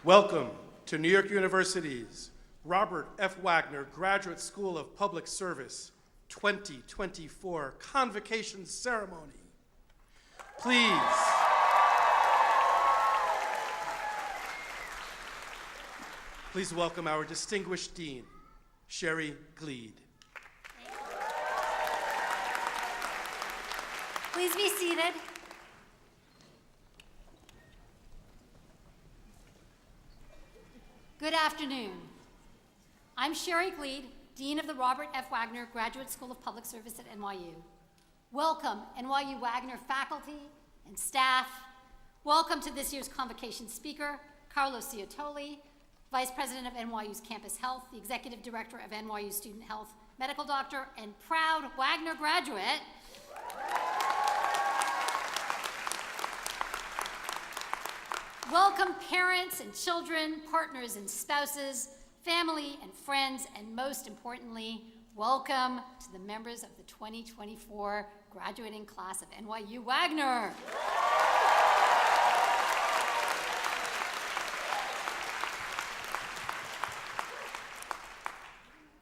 Welcome to New York University's Robert F. Wagner Graduate School of Public Service 2024 Convocation Ceremony. Please welcome our distinguished Dean, Sherry Gleed. Please be seated. Good afternoon. I'm Sherry Gleed, Dean of the Robert F. Wagner Graduate School of Public Service at NYU. Welcome, NYU Wagner faculty and staff. Welcome to this year's Convocation speaker, Carlos Ciotoli, Vice President of NYU's Campus Health, the Executive Director of NYU Student Health, medical doctor, and proud Wagner graduate. Welcome parents and children, partners and spouses, family and friends, and most importantly, welcome to the members of the 2024 graduating class of NYU Wagner.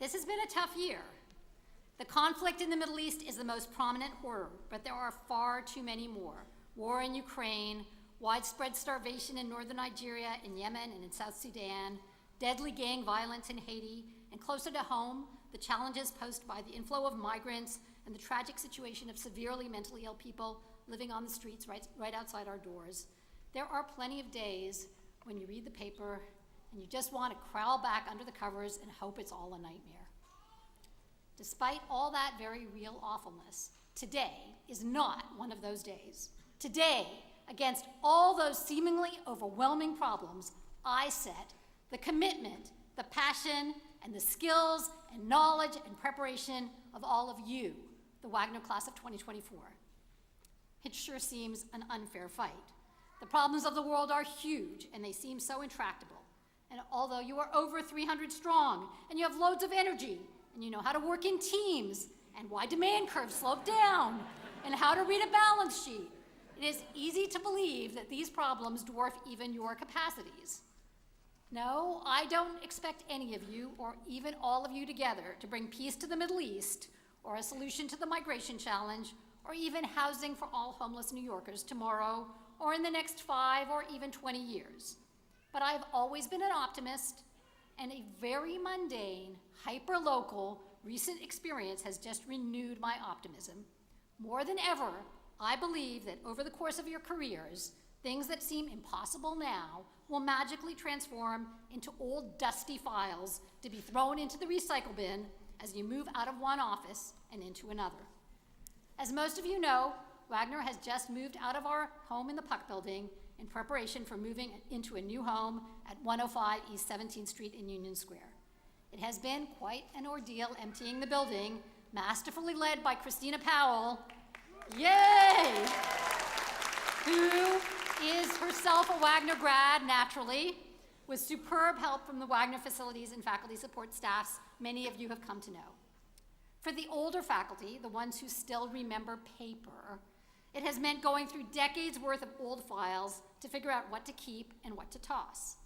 This has been a tough year. The conflict in the Middle East is the most prominent horror, but there are far too many more. War in Ukraine, widespread starvation in northern Nigeria, in Yemen, and in South Sudan, deadly gang violence in Haiti, and closer to home, the challenges posed by the inflow of migrants and the tragic situation of severely mentally ill people living on the streets right outside our doors. There are plenty of days when you read the paper and you just want to crawl back under the covers and hope it's all a nightmare. Despite all that very real awfulness, today is not one of those days. Today, against all those seemingly overwhelming problems, I set the commitment, the passion, and the skills and knowledge and preparation of all of you, the Wagner class of 2024. It sure seems an unfair fight. The problems of the world are huge, and they seem so intractable. And although you are over 300 strong, and you have loads of energy, and you know how to work in teams, and why demand curves slope down, and how to read a balance sheet, it is easy to believe that these problems dwarf even your capacities. No, I don't expect any of you, or even all of you together, to bring peace to the Middle East, or a solution to the migration challenge, or even housing for all homeless New Yorkers tomorrow, or in the next 5 or even 20 years. But I've always been an optimist, and a very mundane, hyper-local, recent experience has just renewed my optimism. More than ever, I believe that over the course of your careers, things that seem impossible now will magically transform into old dusty files to be thrown into the recycle bin as you move out of one office and into another. As most of you know, Wagner has just moved out of our home in the Puck Building in preparation for moving into a new home at 105 East 17th Street in Union Square. It has been quite an ordeal emptying the building, masterfully led by Christina Powell, yay! Who is herself a Wagner grad, naturally, with superb help from the Wagner facilities and faculty support staffs many of you have come to know. For the older faculty, the ones who still remember paper, it has meant going through decades worth of old files to figure out what to keep and what to toss.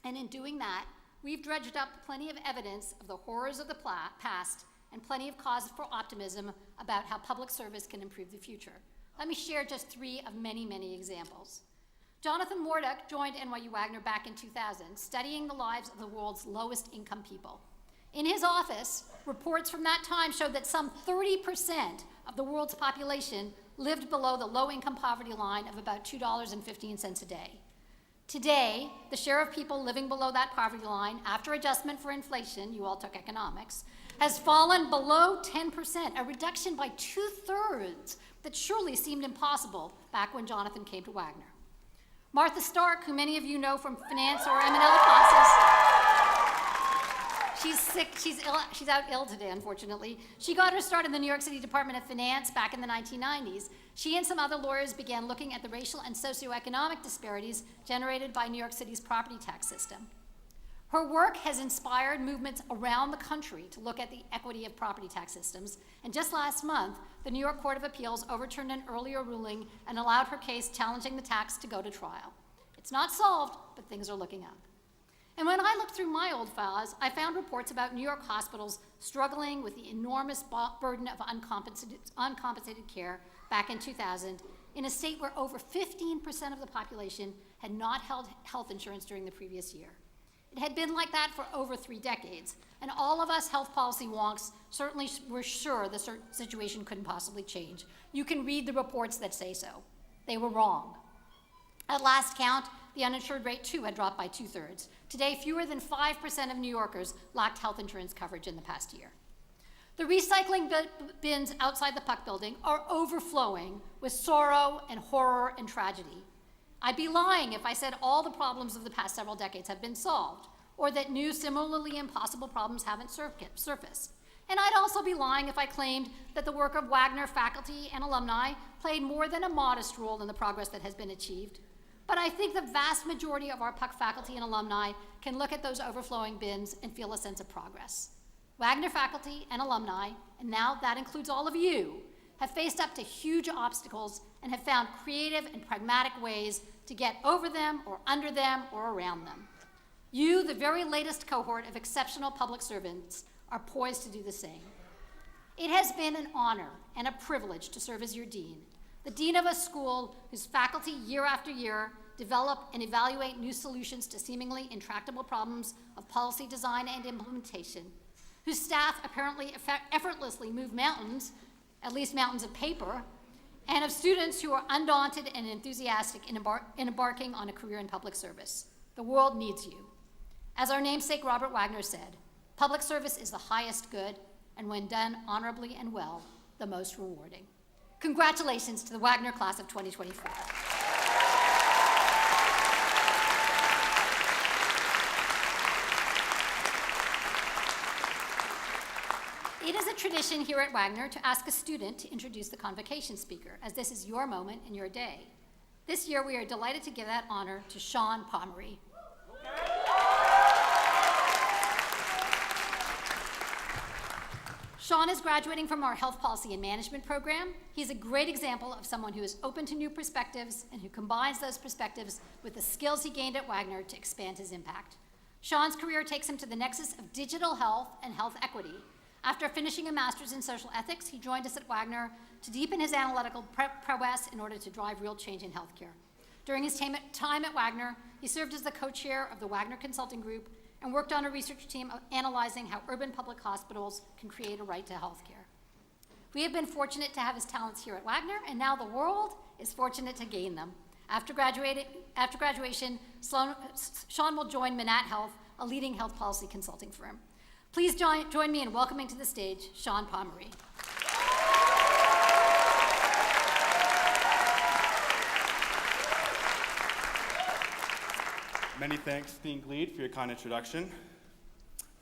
And in doing that, we've dredged up plenty of evidence of the horrors of the past and plenty of cause for optimism about how public service can improve the future. Let me share just 3 of many, many examples. Jonathan Morduck joined NYU Wagner back in 2000, studying the lives of the world's lowest income people. In his office, reports from that time showed that some 30% of the world's population lived below the low-income poverty line of about $2.15 a day. Today, the share of people living below that poverty line, after adjustment for inflation, you all took economics, has fallen below 10%, a reduction by 2/3 that surely seemed impossible back when Jonathan came to Wagner. Martha Stark, who many of you know from finance or M&L classes, she's sick, she's out ill today, unfortunately. She got her start in the New York City Department of Finance back in the 1990s. She and some other lawyers began looking at the racial and socioeconomic disparities generated by New York City's property tax system. Her work has inspired movements around the country to look at the equity of property tax systems, and just last month, the New York Court of Appeals overturned an earlier ruling and allowed her case challenging the tax to go to trial. It's not solved, but things are looking up. And when I looked through my old files, I found reports about New York hospitals struggling with the enormous burden of uncompensated care back in 2000 in a state where over 15% of the population had not held health insurance during the previous year. It had been like that for over 3 decades, and all of us health policy wonks certainly were sure the situation couldn't possibly change. You can read the reports that say so. They were wrong. At last count, the uninsured rate too had dropped by 2/3. Today, fewer than 5% of New Yorkers lacked health insurance coverage in the past year. The recycling bins outside the Puck building are overflowing with sorrow and horror and tragedy. I'd be lying if I said all the problems of the past several decades have been solved, or that new similarly impossible problems haven't surfaced. And I'd also be lying if I claimed that the work of Wagner faculty and alumni played more than a modest role in the progress that has been achieved. But I think the vast majority of our Puck faculty and alumni can look at those overflowing bins and feel a sense of progress. Wagner faculty and alumni, and now that includes all of you, have faced up to huge obstacles and have found creative and pragmatic ways to get over them or under them or around them. You, the very latest cohort of exceptional public servants, are poised to do the same. It has been an honor and a privilege to serve as your dean, the dean of a school whose faculty year after year develop and evaluate new solutions to seemingly intractable problems of policy design and implementation, whose staff apparently effortlessly move mountains, at least mountains of paper, and of students who are undaunted and enthusiastic in embarking on a career in public service. The world needs you. As our namesake Robert Wagner said, public service is the highest good, and when done honorably and well, the most rewarding. Congratulations to the Wagner class of 2024. It is a tradition here at Wagner to ask a student to introduce the convocation speaker, as this is your moment in your day. This year, we are delighted to give that honor to Sean Pomeroy. Sean is graduating from our Health Policy and Management program. He's a great example of someone who is open to new perspectives and who combines those perspectives with the skills he gained at Wagner to expand his impact. Sean's career takes him to the nexus of digital health and health equity. After finishing a master's in social ethics, he joined us at Wagner to deepen his analytical prowess in order to drive real change in healthcare. During his time at Wagner, he served as the co-chair of the Wagner Consulting Group and worked on a research team analyzing how urban public hospitals can create a right to healthcare. We have been fortunate to have his talents here at Wagner, and now the world is fortunate to gain them. After graduation, Sean will join Manat Health, a leading health policy consulting firm. Please join me in welcoming to the stage Sean Pomeroy. Many thanks, Dean Gleed, for your kind introduction.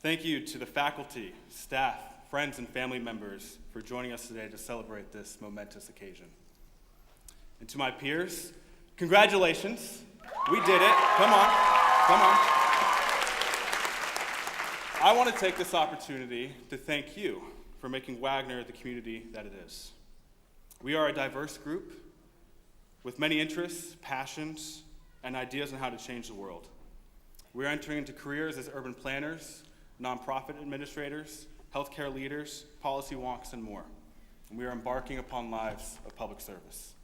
Thank you to the faculty, staff, friends, and family members for joining us today to celebrate this momentous occasion. And to my peers, congratulations. We did it. Come on. Come on. I want to take this opportunity to thank you for making Wagner the community that it is. We are a diverse group with many interests, passions, and ideas on how to change the world. We're entering into careers as urban planners, nonprofit administrators, healthcare leaders, policy wonks, and more. And we are embarking upon lives of public service.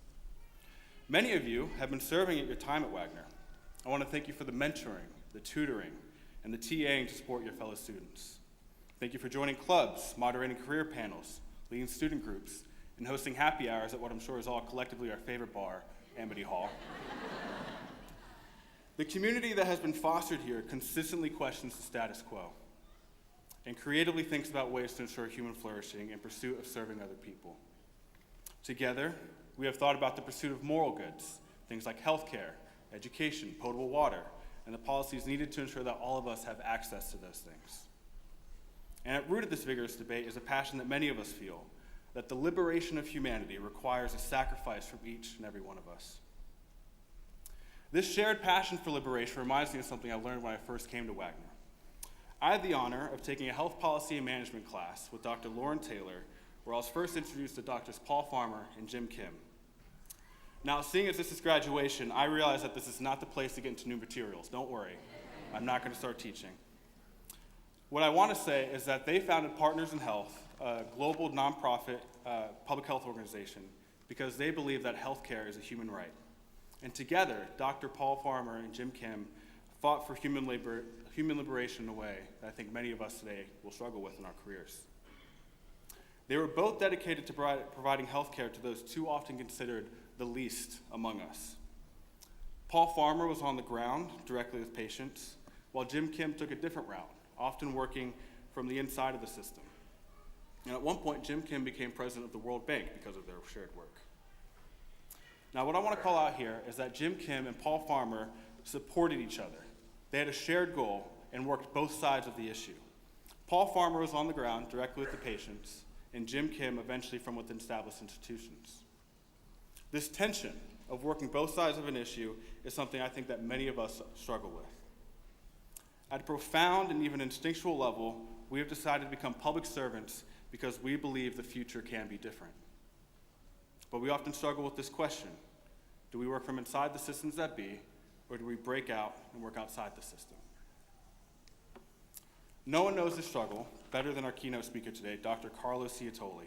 Many of you have been serving at your time at Wagner. I want to thank you for the mentoring, the tutoring, and the TAing to support your fellow students. Thank you for joining clubs, moderating career panels, leading student groups, and hosting happy hours at what I'm sure is all collectively our favorite bar, Amity Hall. The community that has been fostered here consistently questions the status quo and creatively thinks about ways to ensure human flourishing in pursuit of serving other people. Together, we have thought about the pursuit of moral goods, things like healthcare, education, potable water, and the policies needed to ensure that all of us have access to those things. And at root of this vigorous debate is a passion that many of us feel, that the liberation of humanity requires a sacrifice from each and every one of us. This shared passion for liberation reminds me of something I learned when I first came to Wagner. I had the honor of taking a health policy and management class with Dr. Lauren Taylor, where I was first introduced to Drs. Paul Farmer and Jim Kim. Now, seeing as this is graduation, I realize that this is not the place to get into new materials. Don't worry. I'm not going to start teaching. What I want to say is that they founded Partners in Health, a global nonprofit public health organization, because they believe that healthcare is a human right. And together, Dr. Paul Farmer and Jim Kim fought for human liberation in a way that I think many of us today will struggle with in our careers. They were both dedicated to providing healthcare to those too often considered the least among us. Paul Farmer was on the ground directly with patients, while Jim Kim took a different route, often working from the inside of the system. And at one point, Jim Kim became president of the World Bank because of their shared work. Now, what I want to call out here is that Jim Kim and Paul Farmer supported each other. They had a shared goal and worked both sides of the issue. Paul Farmer was on the ground directly with the patients, and Jim Kim eventually from within established institutions. This tension of working both sides of an issue is something I think that many of us struggle with. At a profound and even instinctual level, we have decided to become public servants because we believe the future can be different. But we often struggle with this question: do we work from inside the systems that be, or do we break out and work outside the system? No one knows this struggle better than our keynote speaker today, Dr. Carlos Ciatoli.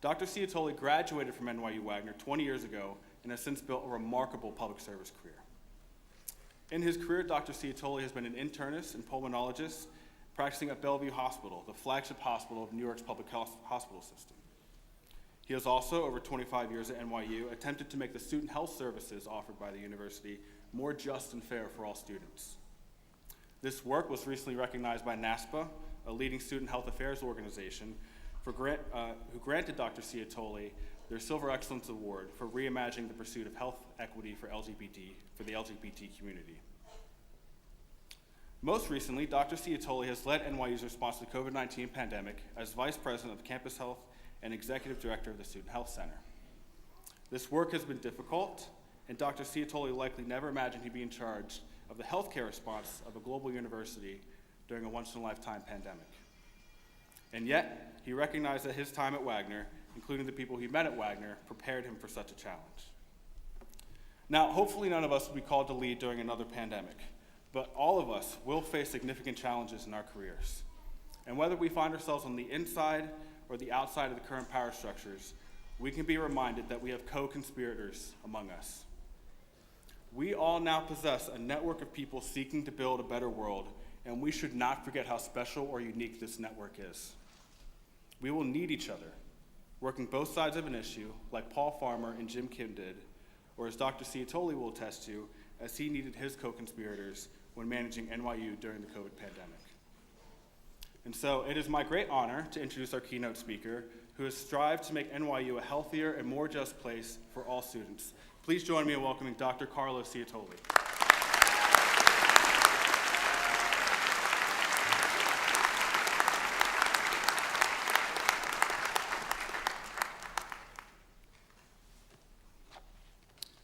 Dr. Ciatoli graduated from NYU Wagner 20 years ago and has since built a remarkable public service career. In his career, Dr. Ciatoli has been an internist and pulmonologist practicing at Bellevue Hospital, the flagship hospital of New York's public hospital system. He has also, over 25 years at NYU, attempted to make the student health services offered by the university more just and fair for all students. This work was recently recognized by NASPA, a leading student health affairs organization, who granted Dr. Ciatoli their Silver Excellence Award for reimagining the pursuit of health equity for the LGBT community. Most recently, Dr. Ciatoli has led NYU's response to the COVID-19 pandemic as Vice President of Campus Health and Executive Director of the Student Health Center. This work has been difficult, and Dr. Ciatoli likely never imagined he'd be in charge of the healthcare response of a global university during a once-in-a-lifetime pandemic. And yet, he recognized that his time at Wagner, including the people he met at Wagner, prepared him for such a challenge. Now, hopefully none of us will be called to lead during another pandemic, but all of us will face significant challenges in our careers. And whether we find ourselves on the inside or the outside of the current power structures, we can be reminded that we have co-conspirators among us. We all now possess a network of people seeking to build a better world, and we should not forget how special or unique this network is. We will need each other, working both sides of an issue, like Paul Farmer and Jim Kim did, or as Dr. Ciatoli will attest to, as he needed his co-conspirators when managing NYU during the COVID pandemic. And so it is my great honor to introduce our keynote speaker, who has strived to make NYU a healthier and more just place for all students. Please join me in welcoming Dr. Carlos Ciatoli.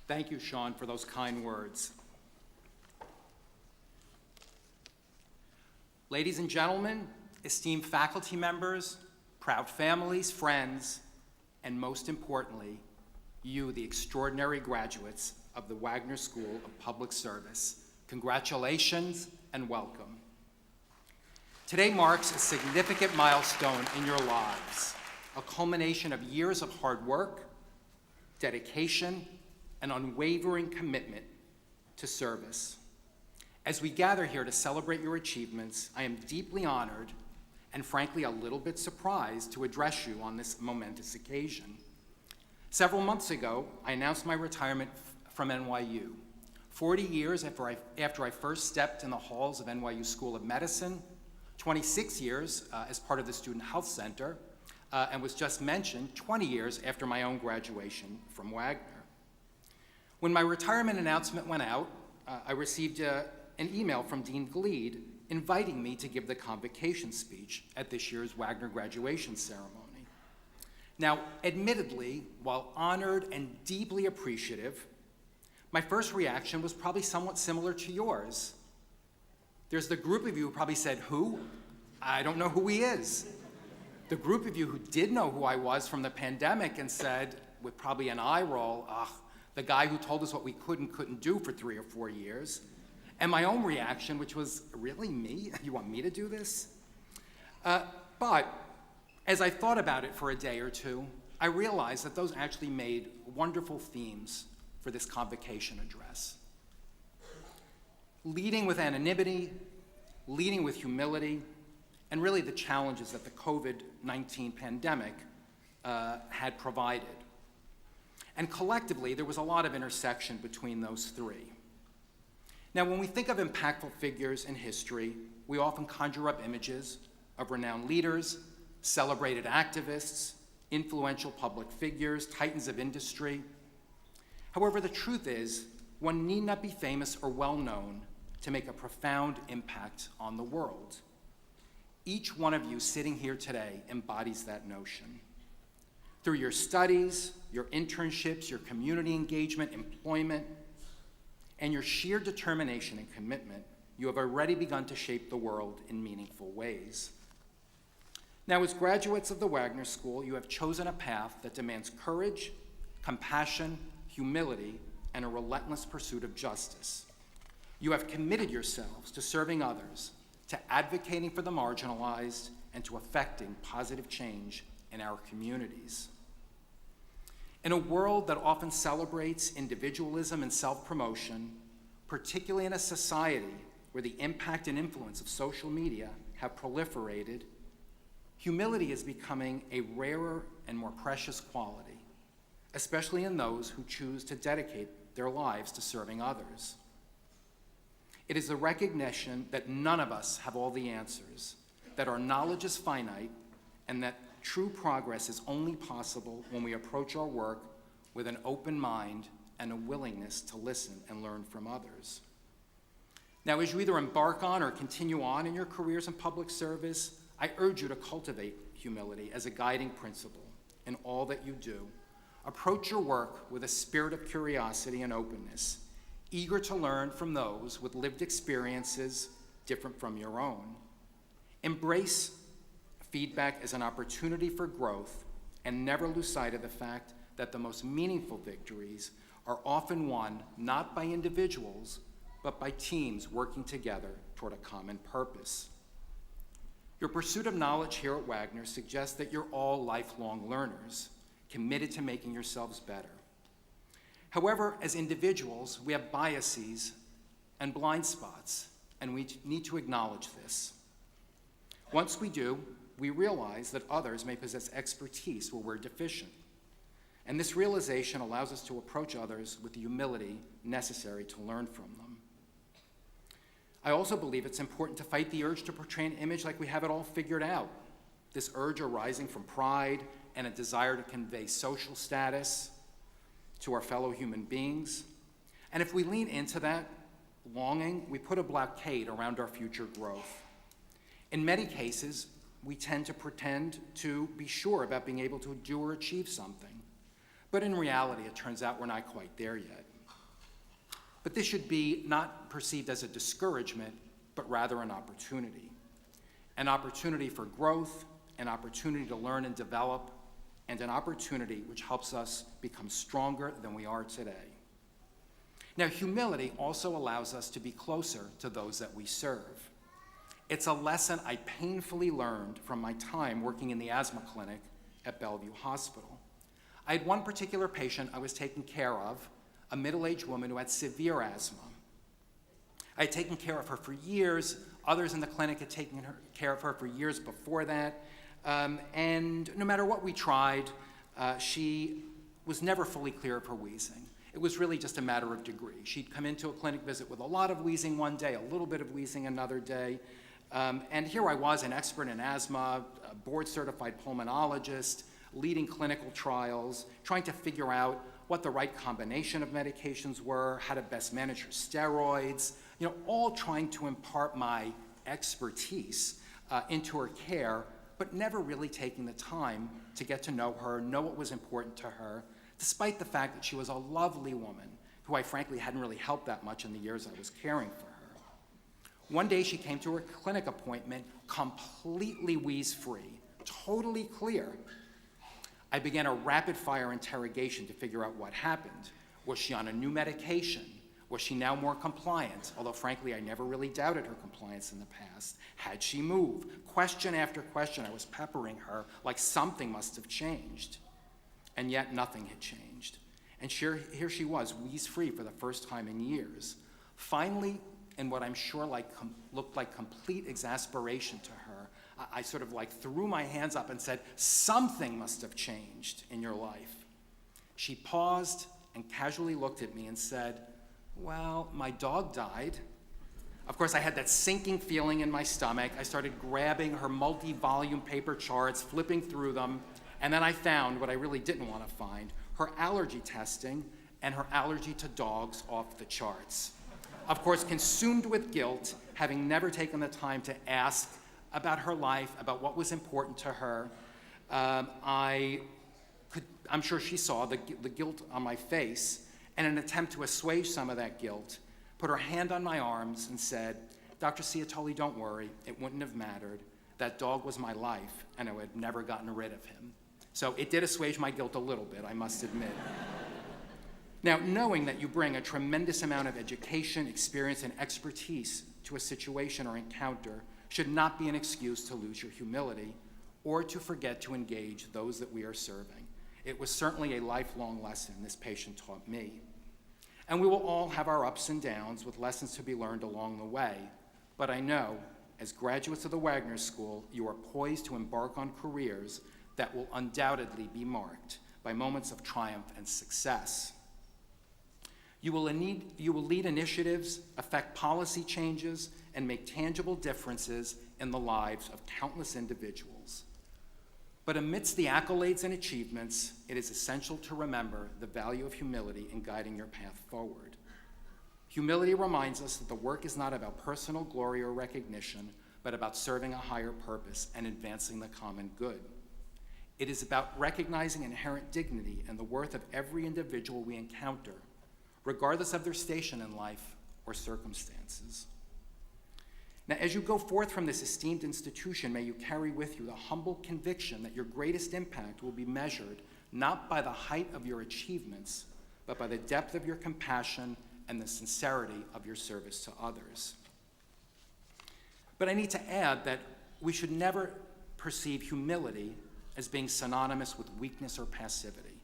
Thank you, Sean, for those kind words. Ladies and gentlemen, esteemed faculty members, proud families, friends, and most importantly, you, the extraordinary graduates of the Wagner School of Public Service, congratulations and welcome. Today marks a significant milestone in your lives, a culmination of years of hard work, dedication, and unwavering commitment to service. As we gather here to celebrate your achievements, I am deeply honored and frankly a little bit surprised to address you on this momentous occasion. Several months ago, I announced my retirement from NYU. 40 years after I first stepped in the halls of NYU School of Medicine, 26 years as part of the Student Health Center, and was just mentioned, 20 years after my own graduation from Wagner. When my retirement announcement went out, I received an email from Dean Gleed inviting me to give the convocation speech at this year's Wagner graduation ceremony. Now, admittedly, while honored and deeply appreciative, my first reaction was probably somewhat similar to yours. There's the group of you who probably said, "Who? I don't know who he is." The group of you who did know who I was from the pandemic and said, with probably an eye roll, the guy who told us what we could and couldn't do for 3 or 4 years, and my own reaction, which was, really, me? You want me to do this? But as I thought about it for a day or two, I realized that those actually made wonderful themes for this convocation address. Leading with anonymity, leading with humility, and really the challenges that the COVID-19 pandemic had provided. And collectively, there was a lot of intersection between those three. Now, when we think of impactful figures in history, we often conjure up images of renowned leaders, celebrated activists, influential public figures, titans of industry. However, the truth is, one need not be famous or well-known to make a profound impact on the world. Each one of you sitting here today embodies that notion. Through your studies, your internships, your community engagement, employment, and your sheer determination and commitment, you have already begun to shape the world in meaningful ways. Now, as graduates of the Wagner School, you have chosen a path that demands courage, compassion, humility, and a relentless pursuit of justice. You have committed yourselves to serving others, to advocating for the marginalized, and to effecting positive change in our communities. In a world that often celebrates individualism and self-promotion, particularly in a society where the impact and influence of social media have proliferated, humility is becoming a rarer and more precious quality, especially in those who choose to dedicate their lives to serving others. It is the recognition that none of us have all the answers, that our knowledge is finite, and that true progress is only possible when we approach our work with an open mind and a willingness to listen and learn from others. Now, as you either embark on or continue on in your careers in public service, I urge you to cultivate humility as a guiding principle in all that you do. Approach your work with a spirit of curiosity and openness, eager to learn from those with lived experiences different from your own. Embrace feedback as an opportunity for growth, and never lose sight of the fact that the most meaningful victories are often won not by individuals, but by teams working together toward a common purpose. Your pursuit of knowledge here at Wagner suggests that you're all lifelong learners, committed to making yourselves better. However, as individuals, we have biases and blind spots, and we need to acknowledge this. Once we do, we realize that others may possess expertise where we're deficient. And this realization allows us to approach others with the humility necessary to learn from them. I also believe it's important to fight the urge to portray an image like we have it all figured out. This urge arising from pride and a desire to convey social status to our fellow human beings. And if we lean into that longing, we put a blockade around our future growth. In many cases, we tend to pretend to be sure about being able to do or achieve something. But in reality, it turns out we're not quite there yet. But this should be not perceived as a discouragement, but rather an opportunity. An opportunity for growth, an opportunity to learn and develop, and an opportunity which helps us become stronger than we are today. Now, humility also allows us to be closer to those that we serve. It's a lesson I painfully learned from my time working in the asthma clinic at Bellevue Hospital. I had one particular patient I was taking care of, a middle-aged woman who had severe asthma. I had taken care of her for years. Others in the clinic had taken care of her for years before that. And no matter what we tried, she was never fully clear of her wheezing. It was really just a matter of degree. She'd come into a clinic visit with a lot of wheezing one day, a little bit of wheezing another day. And here I was, an expert in asthma, a board-certified pulmonologist, leading clinical trials, trying to figure out what the right combination of medications were, how to best manage her steroids, all trying to impart my expertise into her care, but never really taking the time to get to know her, know what was important to her, despite the fact that she was a lovely woman who I frankly hadn't really helped that much in the years I was caring for her. One day she came to her clinic appointment completely wheeze-free, totally clear. I began a rapid-fire interrogation to figure out what happened. Was she on a new medication? Was she now more compliant? Although frankly, I never really doubted her compliance in the past. Had she moved? Question after question, I was peppering her like something must have changed. And yet nothing had changed. And here she was, wheeze-free for the first time in years. Finally, in what I'm sure looked like complete exasperation to her, I sort of threw my hands up and said, something must have changed in your life. She paused and casually looked at me and said, well, my dog died. Of course, I had that sinking feeling in my stomach. I started grabbing her multi-volume paper charts, flipping through them, and then I found what I really didn't want to find, her allergy testing and her allergy to dogs off the charts. Of course, consumed with guilt, having never taken the time to ask about her life, about what was important to her, I'm sure she saw the guilt on my face, and in an attempt to assuage some of that guilt, put her hand on my arms and said, Dr. Ciatoli, don't worry, it wouldn't have mattered. That dog was my life, and I would have never gotten rid of him. So it did assuage my guilt a little bit, I must admit. Now, knowing that you bring a tremendous amount of education, experience, and expertise to a situation or encounter should not be an excuse to lose your humility or to forget to engage those that we are serving. It was certainly a lifelong lesson this patient taught me. And we will all have our ups and downs with lessons to be learned along the way. But I know, as graduates of the Wagner School, you are poised to embark on careers that will undoubtedly be marked by moments of triumph and success. You will lead initiatives, affect policy changes, and make tangible differences in the lives of countless individuals. But amidst the accolades and achievements, it is essential to remember the value of humility in guiding your path forward. Humility reminds us that the work is not about personal glory or recognition, but about serving a higher purpose and advancing the common good. It is about recognizing inherent dignity and the worth of every individual we encounter, regardless of their station in life or circumstances. Now, as you go forth from this esteemed institution, may you carry with you the humble conviction that your greatest impact will be measured not by the height of your achievements, but by the depth of your compassion and the sincerity of your service to others. But I need to add that we should never perceive humility as being synonymous with weakness or passivity.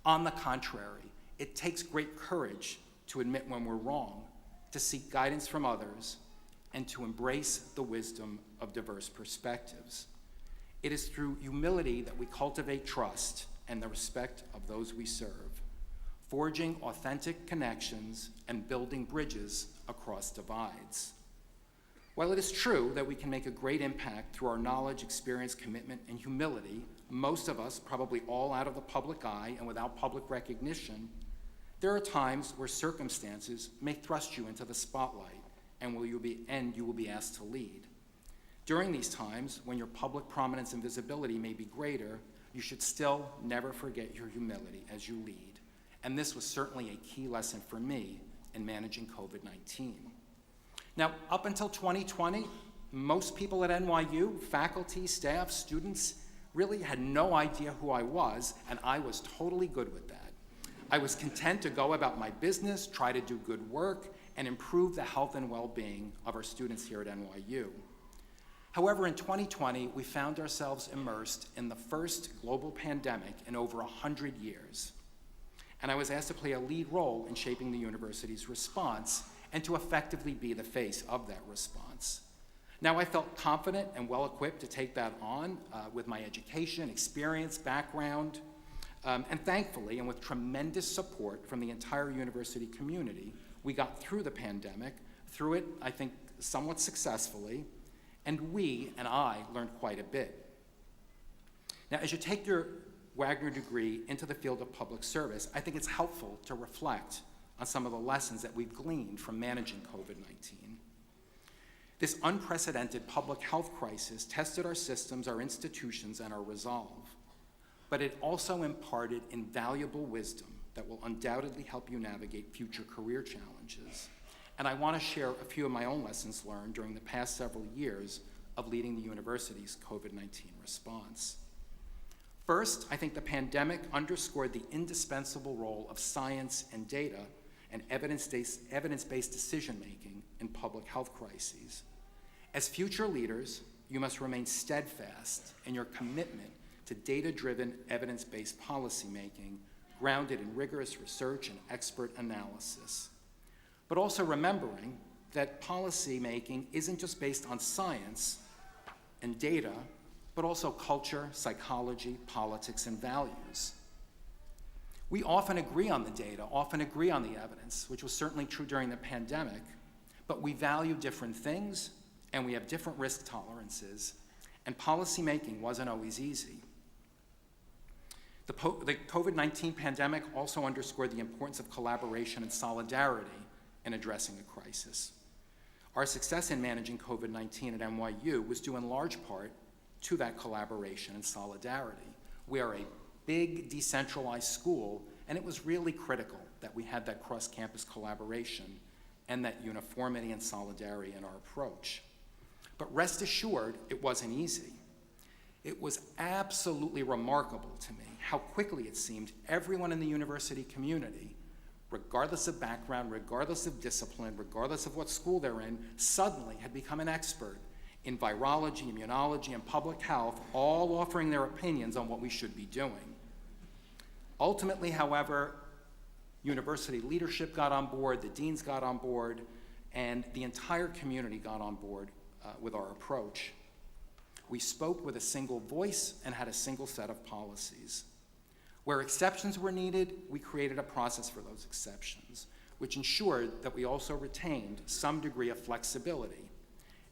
On the contrary, it takes great courage to admit when we're wrong, to seek guidance from others, and to embrace the wisdom of diverse perspectives. It is through humility that we cultivate trust and the respect of those we serve, forging authentic connections and building bridges across divides. While it is true that we can make a great impact through our knowledge, experience, commitment, and humility, most of us, probably all out of the public eye and without public recognition, there are times where circumstances may thrust you into the spotlight and you will be asked to lead. During these times, when your public prominence and visibility may be greater, you should still never forget your humility as you lead. And this was certainly a key lesson for me in managing COVID-19. Now, up until 2020, most people at NYU, faculty, staff, students, really had no idea who I was, and I was totally good with that. I was content to go about my business, try to do good work, and improve the health and well-being of our students here at NYU. However, in 2020, we found ourselves immersed in the first global pandemic in over 100 years. And I was asked to play a lead role in shaping the university's response and to effectively be the face of that response. Now, I felt confident and well-equipped to take that on with my education, experience, background, and thankfully, and with tremendous support from the entire university community, we got through the pandemic, through it, I think, somewhat successfully, and we and I learned quite a bit. Now, as you take your Wagner degree into the field of public service, I think it's helpful to reflect on some of the lessons that we've gleaned from managing COVID-19. This unprecedented public health crisis tested our systems, our institutions, and our resolve, but it also imparted invaluable wisdom that will undoubtedly help you navigate future career challenges. And I want to share a few of my own lessons learned during the past several years of leading the university's COVID-19 response. First, I think the pandemic underscored the indispensable role of science and data and evidence-based decision-making in public health crises. As future leaders, you must remain steadfast in your commitment to data-driven, evidence-based policymaking grounded in rigorous research and expert analysis. But also remembering that policymaking isn't just based on science and data, but also culture, psychology, politics, and values. We often agree on the data, often agree on the evidence, which was certainly true during the pandemic, but we value different things and we have different risk tolerances, and policymaking wasn't always easy. The COVID-19 pandemic also underscored the importance of collaboration and solidarity in addressing a crisis. Our success in managing COVID-19 at NYU was due in large part to that collaboration and solidarity. We are a big decentralized school, and it was really critical that we had that cross-campus collaboration and that uniformity and solidarity in our approach. But rest assured, it wasn't easy. It was absolutely remarkable to me how quickly it seemed everyone in the university community, regardless of background, regardless of discipline, regardless of what school they're in, suddenly had become an expert in virology, immunology, and public health, all offering their opinions on what we should be doing. Ultimately, however, university leadership got on board, the deans got on board, and the entire community got on board with our approach. We spoke with a single voice and had a single set of policies. Where exceptions were needed, we created a process for those exceptions, which ensured that we also retained some degree of flexibility.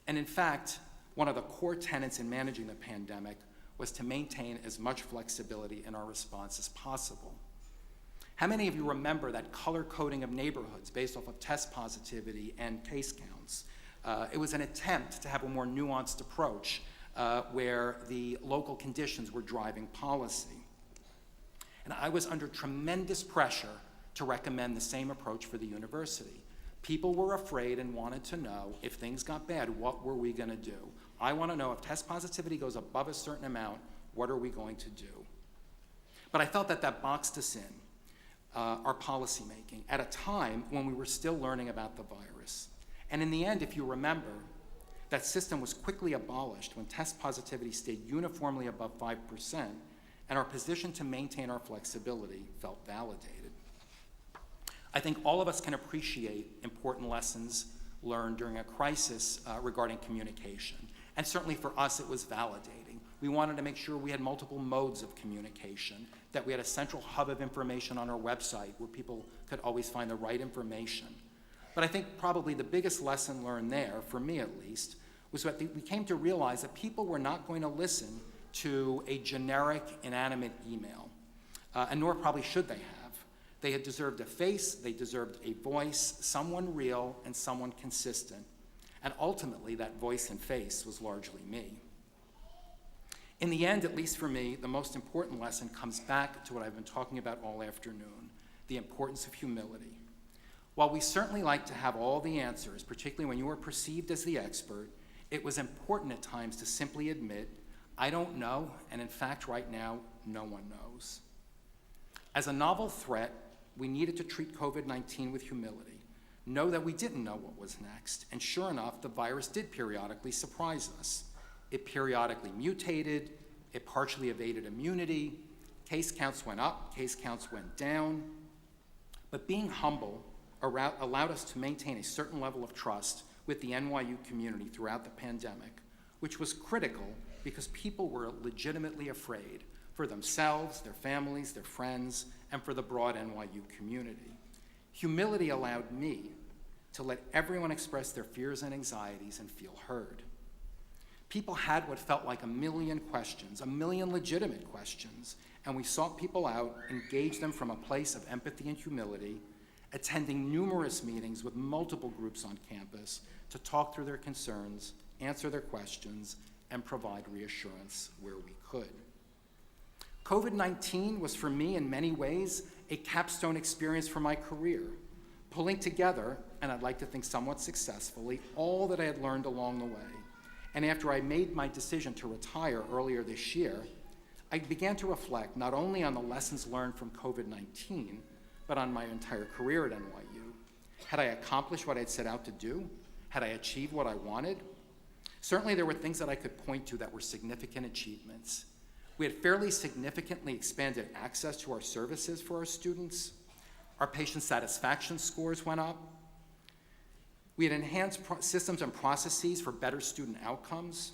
And in fact, one of the core tenets in managing the pandemic was to maintain as much flexibility in our response as possible. How many of you remember that color coding of neighborhoods based off of test positivity and case counts? It was an attempt to have a more nuanced approach where the local conditions were driving policy. And I was under tremendous pressure to recommend the same approach for the university. People were afraid and wanted to know if things got bad, what were we going to do? I want to know if test positivity goes above a certain amount, what are we going to do? But I felt that that boxed us in, our policymaking, at a time when we were still learning about the virus. And in the end, if you remember, that system was quickly abolished when test positivity stayed uniformly above 5%, and our position to maintain our flexibility felt validated. I think all of us can appreciate important lessons learned during a crisis regarding communication. And certainly for us, it was validating. We wanted to make sure we had multiple modes of communication, that we had a central hub of information on our website where people could always find the right information. But I think probably the biggest lesson learned there, for me at least, was that we came to realize that people were not going to listen to a generic, inanimate email, and nor probably should they have. They had deserved a face, they deserved a voice, someone real and someone consistent. And ultimately, that voice and face was largely me. In the end, at least for me, the most important lesson comes back to what I've been talking about all afternoon, the importance of humility. While we certainly like to have all the answers, particularly when you are perceived as the expert, it was important at times to simply admit, I don't know, and in fact, right now, no one knows. As a novel threat, we needed to treat COVID-19 with humility, know that we didn't know what was next, and sure enough, the virus did periodically surprise us. It periodically mutated, it partially evaded immunity, case counts went up, case counts went down, but being humble allowed us to maintain a certain level of trust with the NYU community throughout the pandemic, which was critical because people were legitimately afraid for themselves, their families, their friends, and for the broad NYU community. Humility allowed me to let everyone express their fears and anxieties and feel heard. People had what felt like a million questions, a million legitimate questions, and we sought people out, engaged them from a place of empathy and humility, attending numerous meetings with multiple groups on campus to talk through their concerns, answer their questions, and provide reassurance where we could. COVID-19 was for me in many ways a capstone experience for my career, pulling together, and I'd like to think somewhat successfully, all that I had learned along the way. And after I made my decision to retire earlier this year, I began to reflect not only on the lessons learned from COVID-19, but on my entire career at NYU. Had I accomplished what I'd set out to do? Had I achieved what I wanted? Certainly there were things that I could point to that were significant achievements. We had fairly significantly expanded access to our services for our students. Our patient satisfaction scores went up. We had enhanced systems and processes for better student outcomes.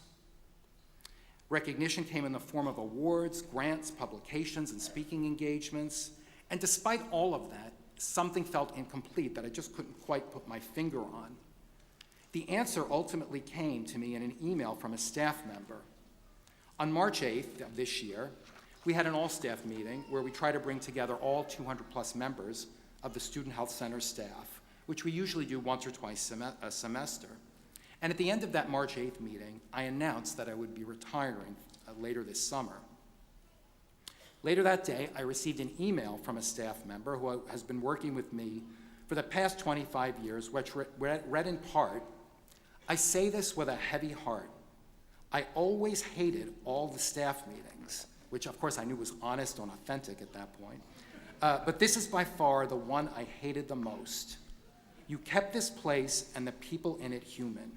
Recognition came in the form of awards, grants, publications, and speaking engagements. And despite all of that, something felt incomplete that I just couldn't quite put my finger on. The answer ultimately came to me in an email from a staff member. On March 8th of this year, we had an all-staff meeting where we try to bring together all 200+ members of the Student Health Center staff, which we usually do once or twice a semester. And at the end of that March 8th meeting, I announced that I would be retiring later this summer. Later that day, I received an email from a staff member who has been working with me for the past 25 years, which read in part, "I say this with a heavy heart. I always hated all the staff meetings," which of course I knew was honest and authentic at that point. "But this is by far the one I hated the most. You kept this place and the people in it human.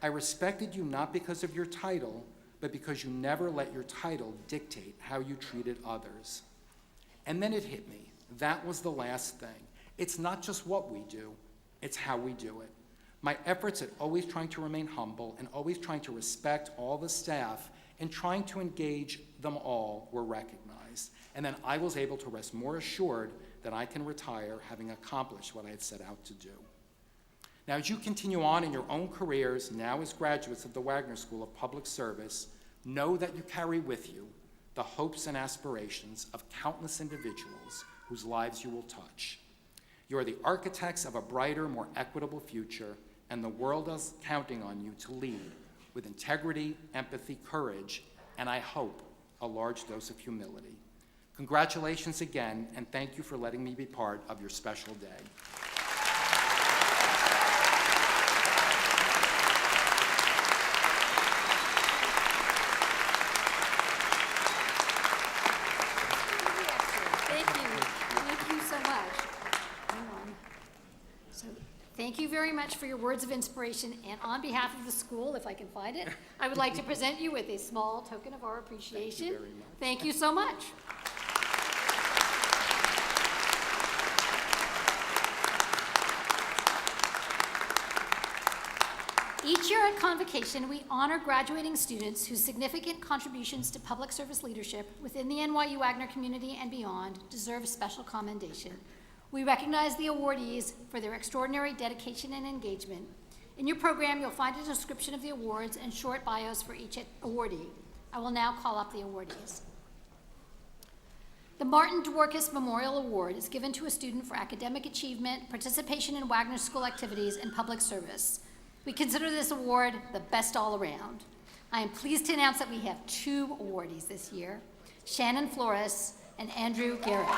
I respected you not because of your title, but because you never let your title dictate how you treated others." And then it hit me. That was the last thing. It's not just what we do, it's how we do it. My efforts at always trying to remain humble and always trying to respect all the staff and trying to engage them all were recognized. And then I was able to rest more assured that I can retire having accomplished what I had set out to do. Now, as you continue on in your own careers, now as graduates of the Wagner School of Public Service, know that you carry with you the hopes and aspirations of countless individuals whose lives you will touch. You are the architects of a brighter, more equitable future, and the world is counting on you to lead with integrity, empathy, courage, and I hope a large dose of humility. Congratulations again, and thank you for letting me be part of your special day. Thank you very much for your words of inspiration, and on behalf of the school, if I can find it, I would like to present you with a small token of our appreciation. Thank you very much. Thank you so much. Each year at Convocation, we honor graduating students whose significant contributions to public service leadership within the NYU Wagner community and beyond deserve special commendation. We recognize the awardees for their extraordinary dedication and engagement. In your program, you'll find a description of the awards and short bios for each awardee. I will now call up the awardees. The Martin Dworkis Memorial Award is given to a student for academic achievement, participation in Wagner School activities, and public service. We consider this award the best all around. I am pleased to announce that we have 2 awardees this year, Shannon Flores and Andrew Garrett.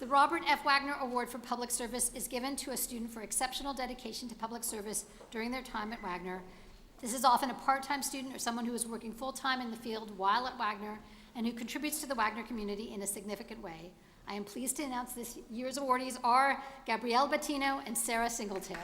The Robert F. Wagner Award for Public Service is given to a student for exceptional dedication to public service during their time at Wagner. This is often a part-time student or someone who is working full-time in the field while at Wagner and who contributes to the Wagner community in a significant way. I am pleased to announce this year's awardees are Gabrielle Bettino and Sarah Singletary.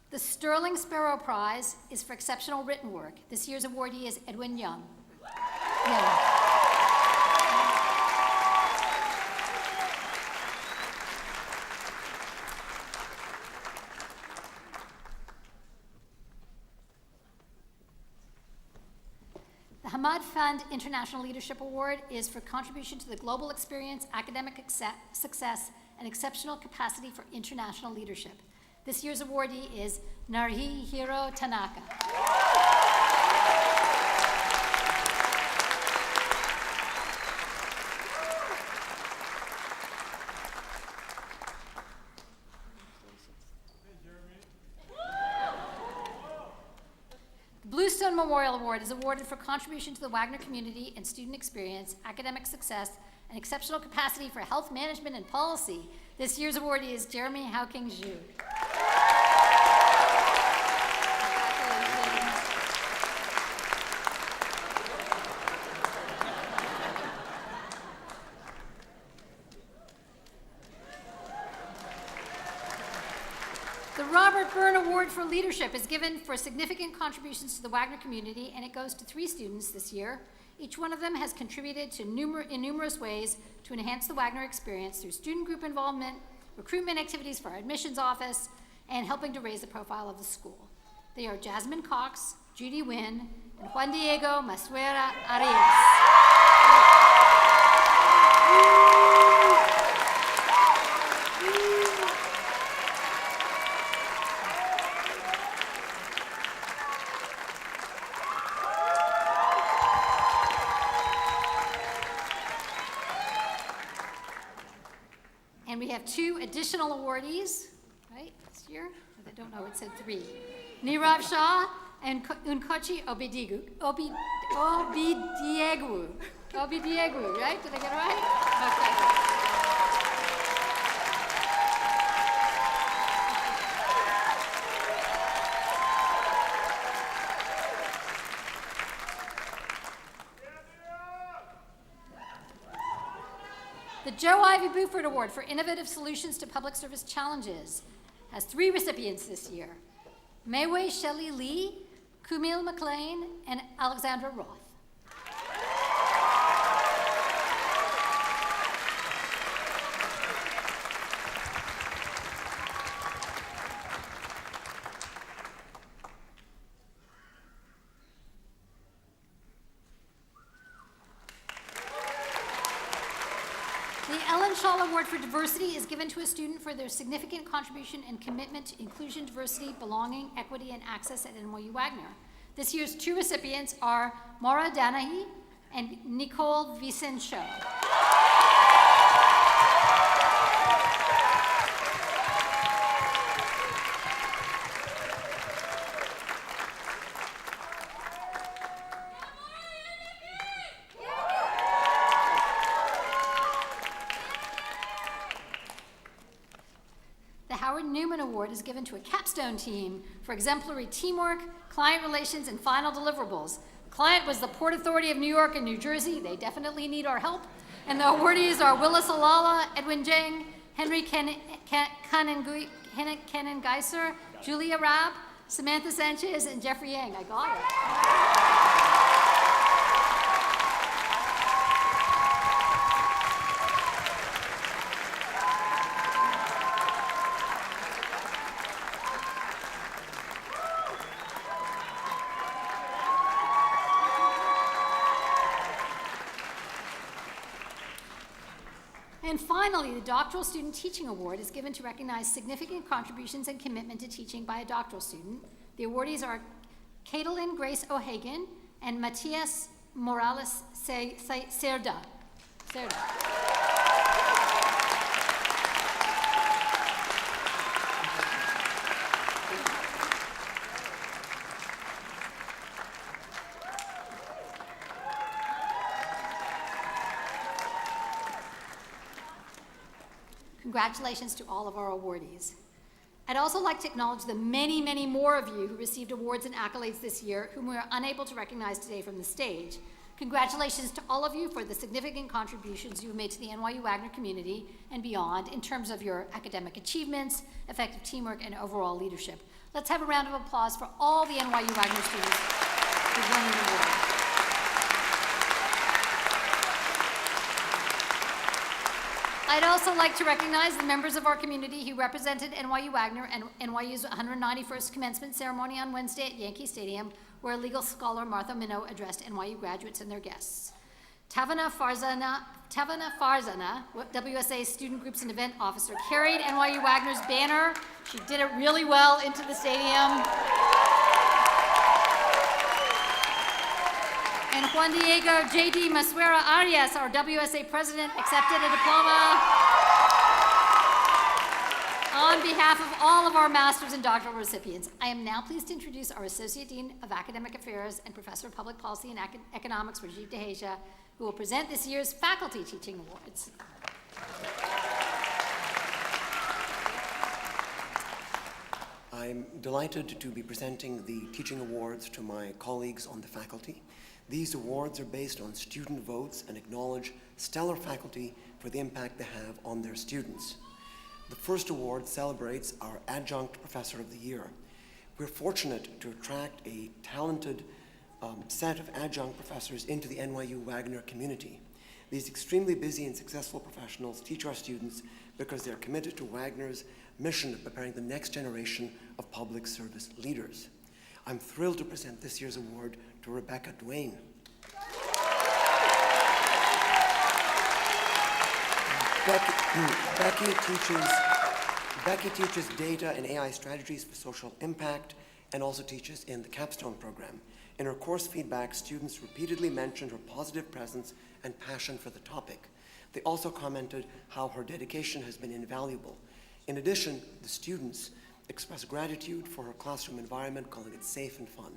The Sterling Sparrow Prize is for exceptional written work. This year's awardee is Edwin Young. The Hamad Fund International Leadership Award is for contribution to the global experience, academic success, and exceptional capacity for international leadership. This year's awardee is Narihiro Tanaka. The Bluestone Memorial Award is awarded for contribution to the Wagner community and student experience, academic success, and exceptional capacity for health management and policy. This year's awardee is Jeremy Howking-Zhu. The Robert Byrne Award for Leadership is given for significant contributions to the Wagner community, and it goes to 3 students this year. Each one of them has contributed to in numerous ways to enhance the Wagner experience through student group involvement, recruitment activities for our admissions office, and helping to raise the profile of the school. They are Jasmine Cox, Judy Wynn, and Juan Diego Masuera Arias. And we have 2 additional awardees, right, this year? I don't know, it said 3. Nirav Shah and Unkochi Obidiegu, right? Did I get it right? Okay. The Joe Ivy Buford Award for Innovative Solutions to Public Service Challenges has 3 recipients this year: Mayway Shelley Lee, Kumil McLean, and Alexandra Roth. The Ellen Shaw Award for Diversity is given to a student for their significant contribution and commitment to inclusion, diversity, belonging, equity, and access at NYU Wagner. This year's 2 recipients are Maura Danahy and Nicole Vicencio. The Howard Newman Award is given to a capstone team for exemplary teamwork, client relations, and final deliverables. The client was the Port Authority of New York and New Jersey. They definitely need our help. And the awardees are Willis Alala, Edwin Jang, Henry Kenengeiser, Julia Rabb, Samantha Sanchez, and Jeffrey Yang. I got it. And finally, the Doctoral Student Teaching Award is given to recognize significant contributions and commitment to teaching by a doctoral student. The awardees are Caitlin Grace O'Hagan and Matias Morales Cerda. Congratulations to all of our awardees. I'd also like to acknowledge the many, many more of you who received awards and accolades this year whom we are unable to recognize today from the stage. Congratulations to all of you for the significant contributions you have made to the NYU Wagner community and beyond in terms of your academic achievements, effective teamwork, and overall leadership. Let's have a round of applause for all the NYU Wagner students who won an award. I'd also like to recognize the members of our community who represented NYU Wagner and NYU's 191st commencement ceremony on Wednesday at Yankee Stadium, where legal scholar Martha Minow addressed NYU graduates and their guests. Tavana Tevana Farzana, WSA Student Groups and Event Officer, carried NYU Wagner's banner. She did it really well into the stadium. And Juan Diego J.D. Masuera Arias, our WSA president, accepted a diploma on behalf of all of our master's and doctoral recipients. I am now pleased to introduce our Associate Dean of Academic Affairs and Professor of Public Policy and Economics, Rajiv Deheja, who will present this year's Faculty Teaching Awards. I'm delighted to be presenting the teaching awards to my colleagues on the faculty. These awards are based on student votes and acknowledge stellar faculty for the impact they have on their students. The first award celebrates our Adjunct Professor of the Year. We're fortunate to attract a talented set of adjunct professors into the NYU Wagner community. These extremely busy and successful professionals teach our students because they're committed to Wagner's mission of preparing the next generation of public service leaders. I'm thrilled to present this year's award to Rebecca Duane. Becky teaches data and AI strategies for social impact and also teaches in the Capstone program. In her course feedback, students repeatedly mentioned her positive presence and passion for the topic. They also commented how her dedication has been invaluable. In addition, the students expressed gratitude for her classroom environment, calling it safe and fun,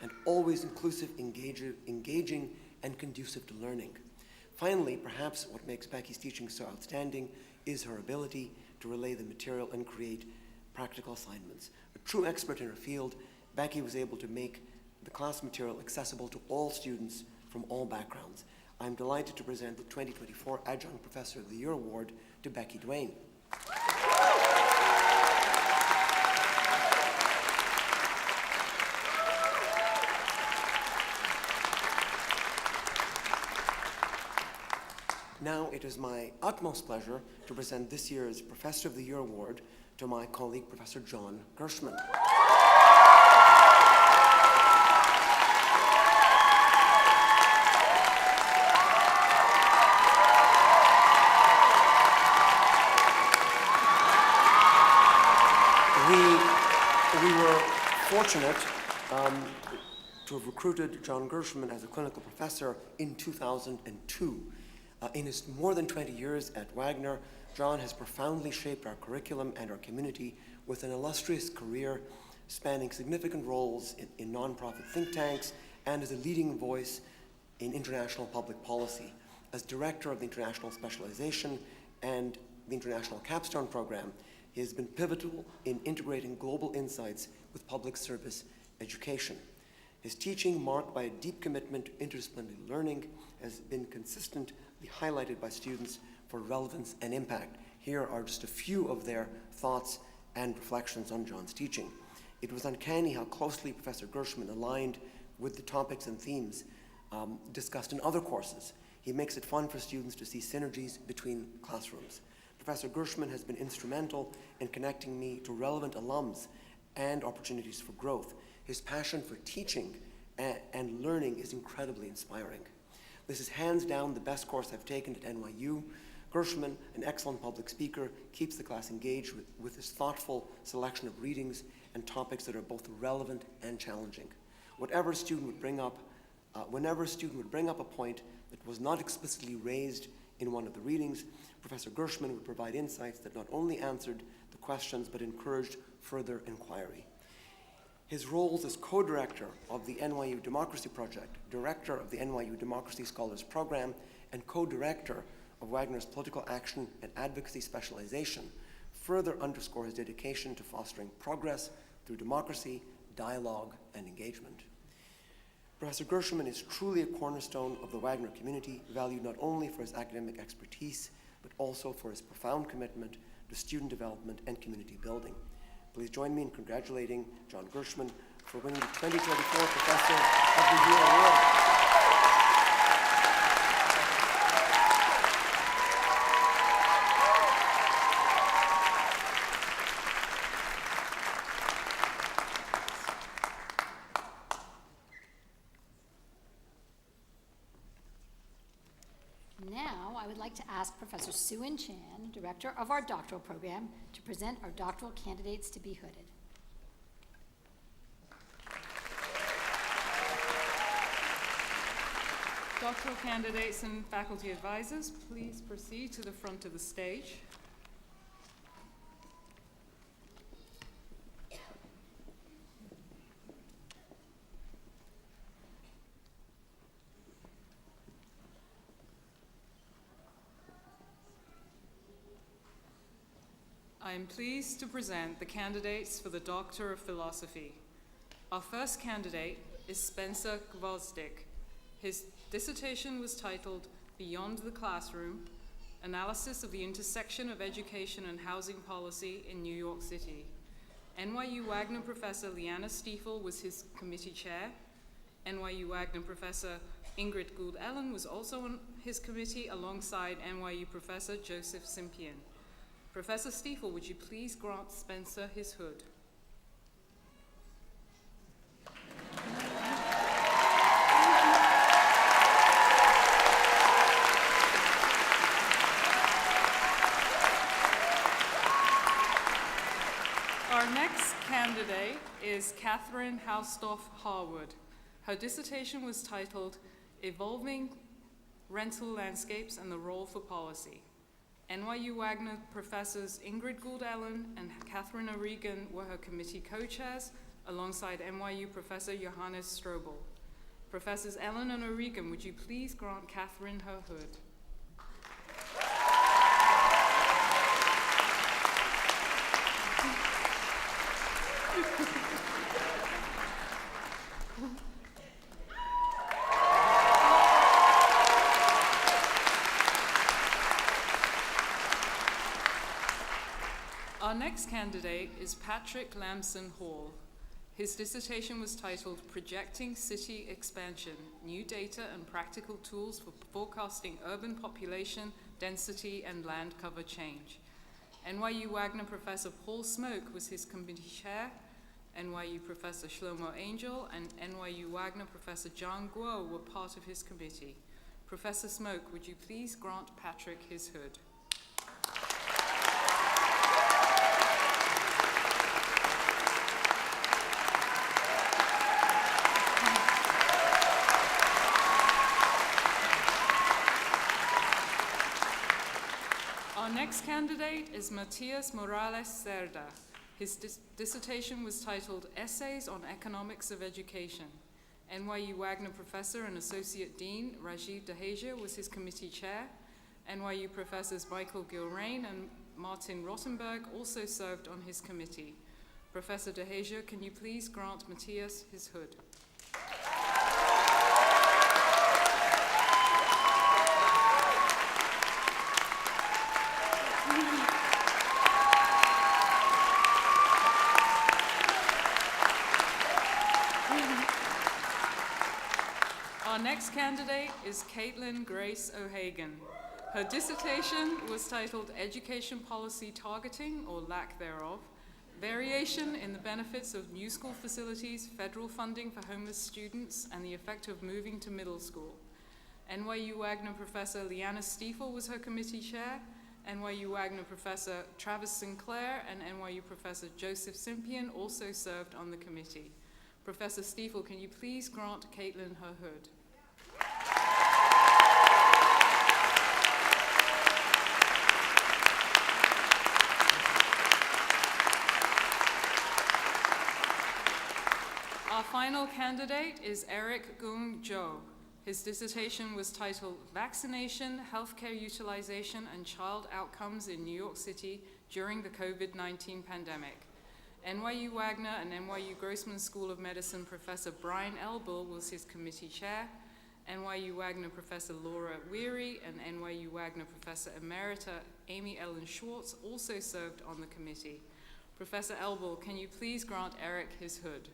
and always inclusive, engaging, and conducive to learning. Finally, perhaps what makes Becky's teaching so outstanding is her ability to relay the material and create practical assignments. A true expert in her field, Becky was able to make the class material accessible to all students from all backgrounds. I'm delighted to present the 2024 Adjunct Professor of the Year Award to Becky Duane. Now it is my utmost pleasure to present this year's Professor of the Year Award to my colleague, Professor John Gershman. We were fortunate to have recruited John Gershman as a clinical professor in 2002. In his more than 20 years at Wagner, John has profoundly shaped our curriculum and our community with an illustrious career spanning significant roles in nonprofit think tanks and as a leading voice in international public policy. As director of the International Specialization and the International Capstone Program, he has been pivotal in integrating global insights with public service education. His teaching, marked by a deep commitment to interdisciplinary learning, has been consistently highlighted by students for relevance and impact. Here are just a few of their thoughts and reflections on John's teaching. It was uncanny how closely Professor Gershman aligned with the topics and themes discussed in other courses. He makes it fun for students to see synergies between classrooms. Professor Gershman has been instrumental in connecting me to relevant alums and opportunities for growth. His passion for teaching and learning is incredibly inspiring. This is hands down the best course I've taken at NYU. Gershman, an excellent public speaker, keeps the class engaged with his thoughtful selection of readings and topics that are both relevant and challenging. Whenever a student would bring up a point that was not explicitly raised in one of the readings, Professor Gershman would provide insights that not only answered the questions but encouraged further inquiry. His roles as co-director of the NYU Democracy Project, director of the NYU Democracy Scholars Program, and co-director of Wagner's Political Action and Advocacy Specialization further underscore his dedication to fostering progress through democracy, dialogue, and engagement. Professor Gershman is truly a cornerstone of the Wagner community, valued not only for his academic expertise, but also for his profound commitment to student development and community building. Please join me in congratulating John Gershman for winning the 2024 Professor of the Year Award. like to ask Professor Sue-Yin Chan, director of our doctoral program, to present our doctoral candidates to be hooded. Doctoral candidates and faculty advisors, please proceed to the front of the stage. I am pleased to present the candidates for the Doctor of Philosophy. Our first candidate is Spencer Gvozdik. His dissertation was titled Beyond the Classroom, Analysis of the Intersection of Education and Housing Policy in New York City. NYU Wagner professor Liana Stiefel was his committee chair. NYU Wagner professor Ingrid Gould-Ellen was also on his committee alongside NYU professor Joseph Simpian. Professor Stiefel, would you please grant Spencer his hood? Our next candidate is Catherine Haustoff Harwood. Her dissertation was titled Evolving Rental Landscapes and the Role for Policy. NYU Wagner professors Ingrid Gould-Ellen and Catherine O'Regan were her committee co-chairs, alongside NYU professor Johannes Strobel. Professors Ellen and O'Regan, would you please grant Catherine her hood? Our next candidate is Patrick Lamson Hall. His dissertation was titled Projecting City Expansion, New Data and Practical Tools for Forecasting Urban Population, Density, and Land Cover Change. NYU Wagner professor Paul Smoke was his committee chair. NYU professor Shlomo Angel and NYU Wagner professor John Guo were part of his committee. Professor Smoke, would you please grant Patrick his hood? Our next candidate is Matias Morales Cerda. His dissertation was titled Essays on Economics of Education. NYU Wagner professor and associate dean Rajiv Daheja was his committee chair. NYU professors Michael Gilrain and Martin Rottenberg also served on his committee. Professor Daheja, can you please grant Matias his hood? Our next candidate is Caitlin Grace O'Hagan. Her dissertation was titled Education Policy Targeting, or Lack Thereof, Variation in the Benefits of New School Facilities, Federal Funding for Homeless Students, and the Effect of Moving to Middle School. NYU Wagner professor Liana Stiefel was her committee chair. NYU Wagner professor Travis Sinclair and NYU professor Joseph Simpian also served on the committee. Professor Stiefel, can you please grant Caitlin her hood? Our final candidate is Eric Gung Jo. His dissertation was titled Vaccination, Healthcare Utilization, and Child Outcomes in New York City During the COVID-19 Pandemic. NYU Wagner and NYU Grossman School of Medicine professor Brian Elbel was his committee chair. NYU Wagner professor Laura Weary and NYU Wagner professor emerita Amy Ellen Schwartz also served on the committee. Professor Elbel, can you please grant Eric his hood?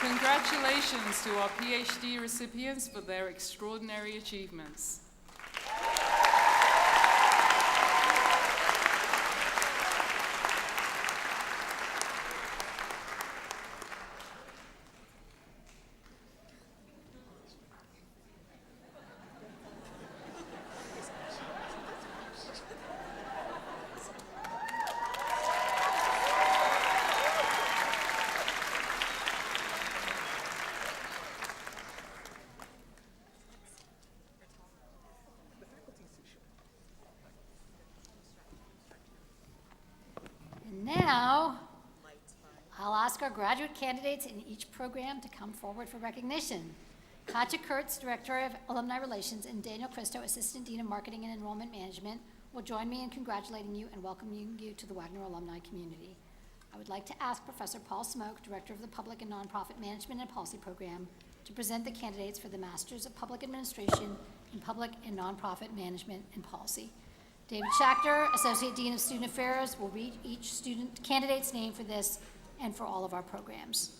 Congratulations to our PhD recipients for their extraordinary achievements. Now, I'll ask our graduate candidates in each program to come forward for recognition. Katja Kurtz, Director of Alumni Relations, and Daniel Christo, Assistant Dean of Marketing and Enrollment Management, will join me in congratulating you and welcoming you to the Wagner alumni community. I would like to ask Professor Paul Smoke, Director of the Public and Nonprofit Management and Policy Program, to present the candidates for the Masters of Public Administration in Public and Nonprofit Management and Policy. David Schachter, Associate Dean of Student Affairs, will read each student candidate's name for this and for all of our programs.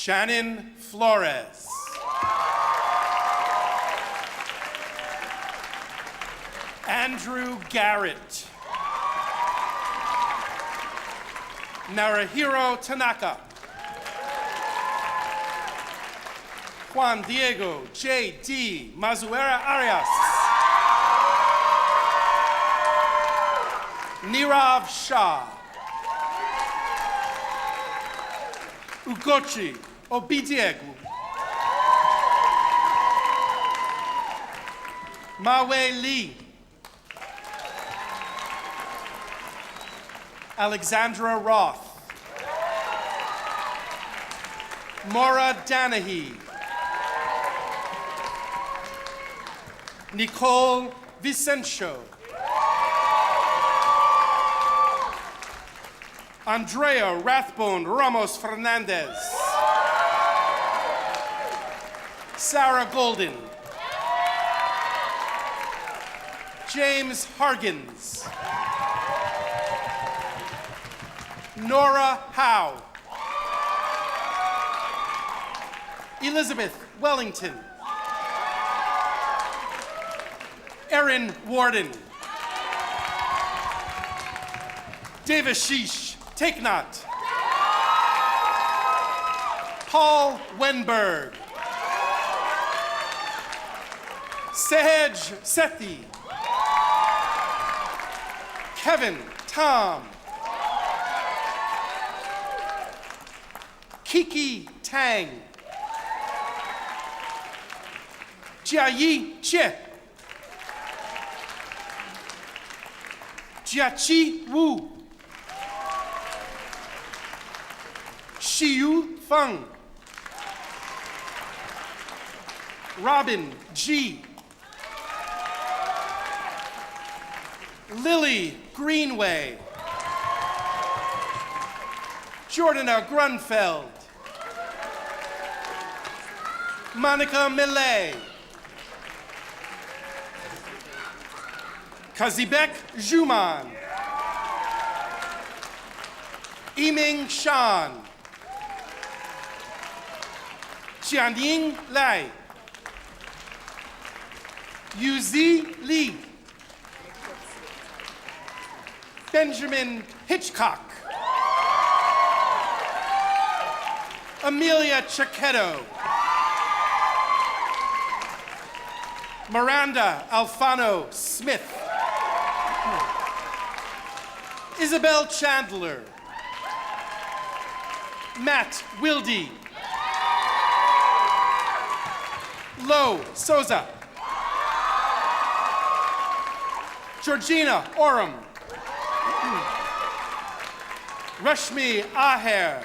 Shannon Flores. Andrew Garrett. Narahiro Tanaka. Juan Diego J.D. Mazuera Arias. Nirav Shah. Ugochi Obidiegu. Mawe Lee. Alexandra Roth. Maura Danahy. Nicole Vicencio. Andrea Rathbone Ramos Fernandez. Sarah Golden. James Hargins. Nora Howe. Elizabeth Wellington. Erin Warden. Devashish Taknot. Paul Wenberg. Sehej Sethi. Kevin Tom. Kiki Tang. Jiayi Che. Jiaqi Wu. Xiyu Feng. Robin G. Lily Greenway. Jordana Grunfeld. Monica Millet. Kazibek Juman. Yiming Shan. Jianying Lai. Yuzi Li. Benjamin Hitchcock. Amelia Chiquetto. Miranda Alfano Smith. Isabel Chandler. Matt Wilde. Lo Souza. Georgina Oram. Rashmi Aher.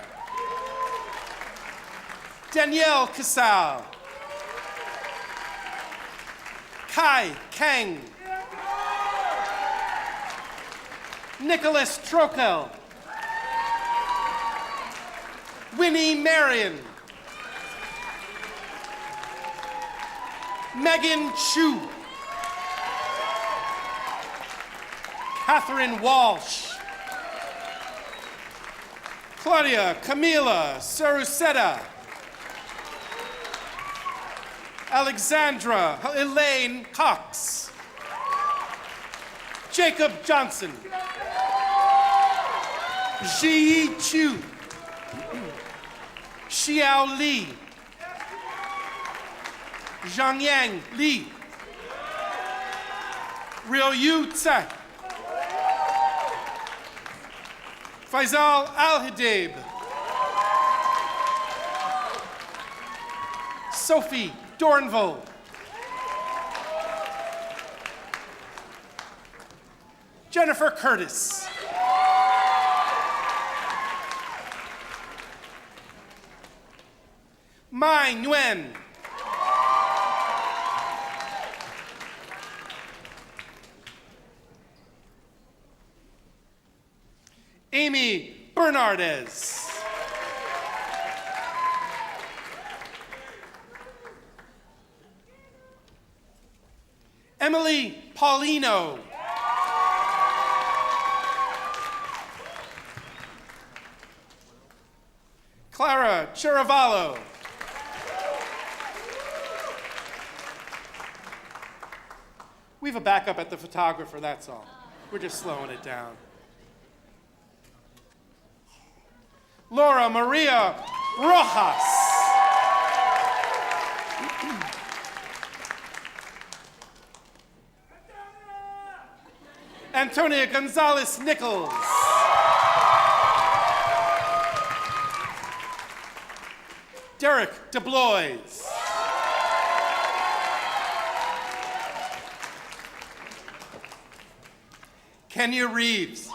Danielle Casal. Kai Kang. Nicholas Trokel. Winnie Marion. Megan Chu. Catherine Walsh. Claudia Camila Saruseta. Alexandra Elaine Cox. Jacob Johnson. Ji Chu. Xiao Li. Zhangyang Li. Ryu Tse. Faisal Al-Hidaib. Sophie Dornval. Jennifer Curtis. Mai Nguyen. Amy Bernardez. Emily Paulino. Clara Chiravallo. We have a backup at the photographer, that's all. We're just slowing it down. Laura Maria Rojas. Antonia Gonzalez Nichols. Derek DeBlois. Kenya Reeves.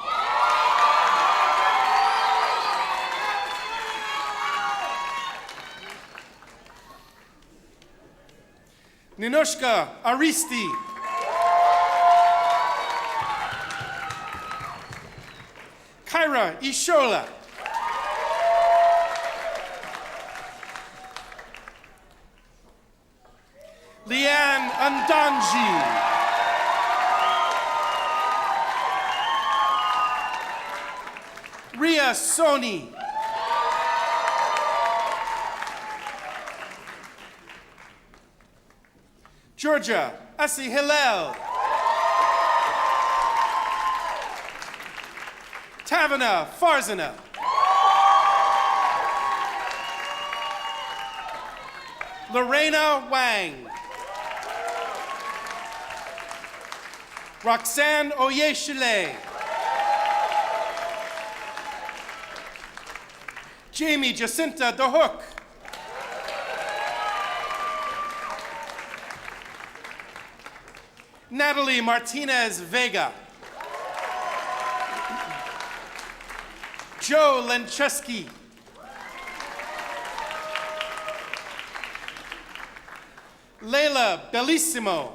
Ninoshka Aristi. Kyra Ishola. Leanne Andanji. Ria Soni. Georgia Asi Hillel. Tavana Farzana. Lorena Wang. Roxanne Oyeshile. Jamie Jacinta DeHook. Natalie Martinez Vega. Joe Lencheski. Leila Bellissimo.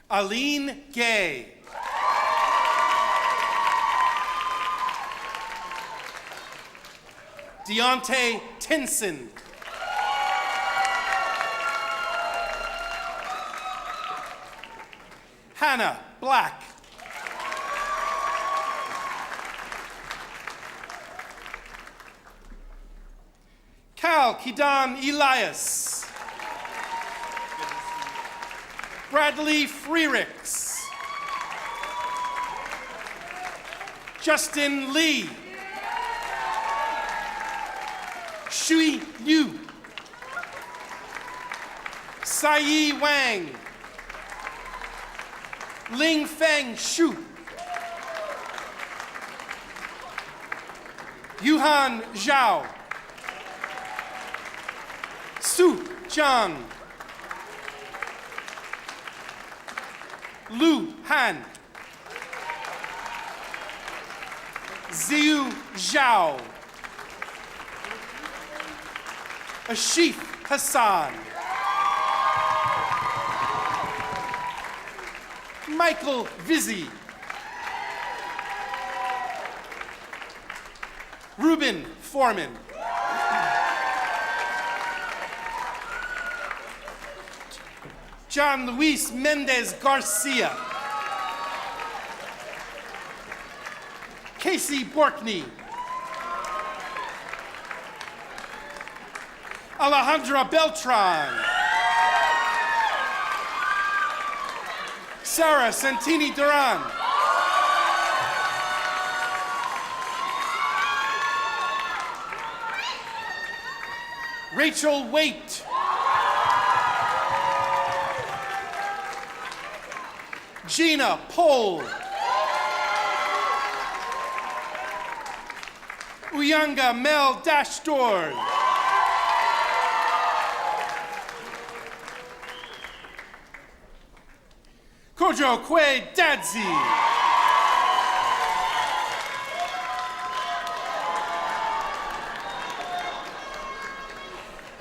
Aline Gay. Deontay Tinson. Hannah Black. Cal Kidan Elias. Bradley Freericks. Justin Lee. Shui Liu. Sai Wang. Ling Feng Shu. Yuhan Zhao. Su Zhang. Lu Han. Ziyu Zhao. Ashif Hassan. Michael Vizzi. Ruben Foreman. John Luis Mendez Garcia. Casey Borkney. Alejandra Beltran. Sarah Santini Duran. Rachel Waite. Gina Pohl. Uyanga Mel Dashdor. Kojo Kwe Dadzi.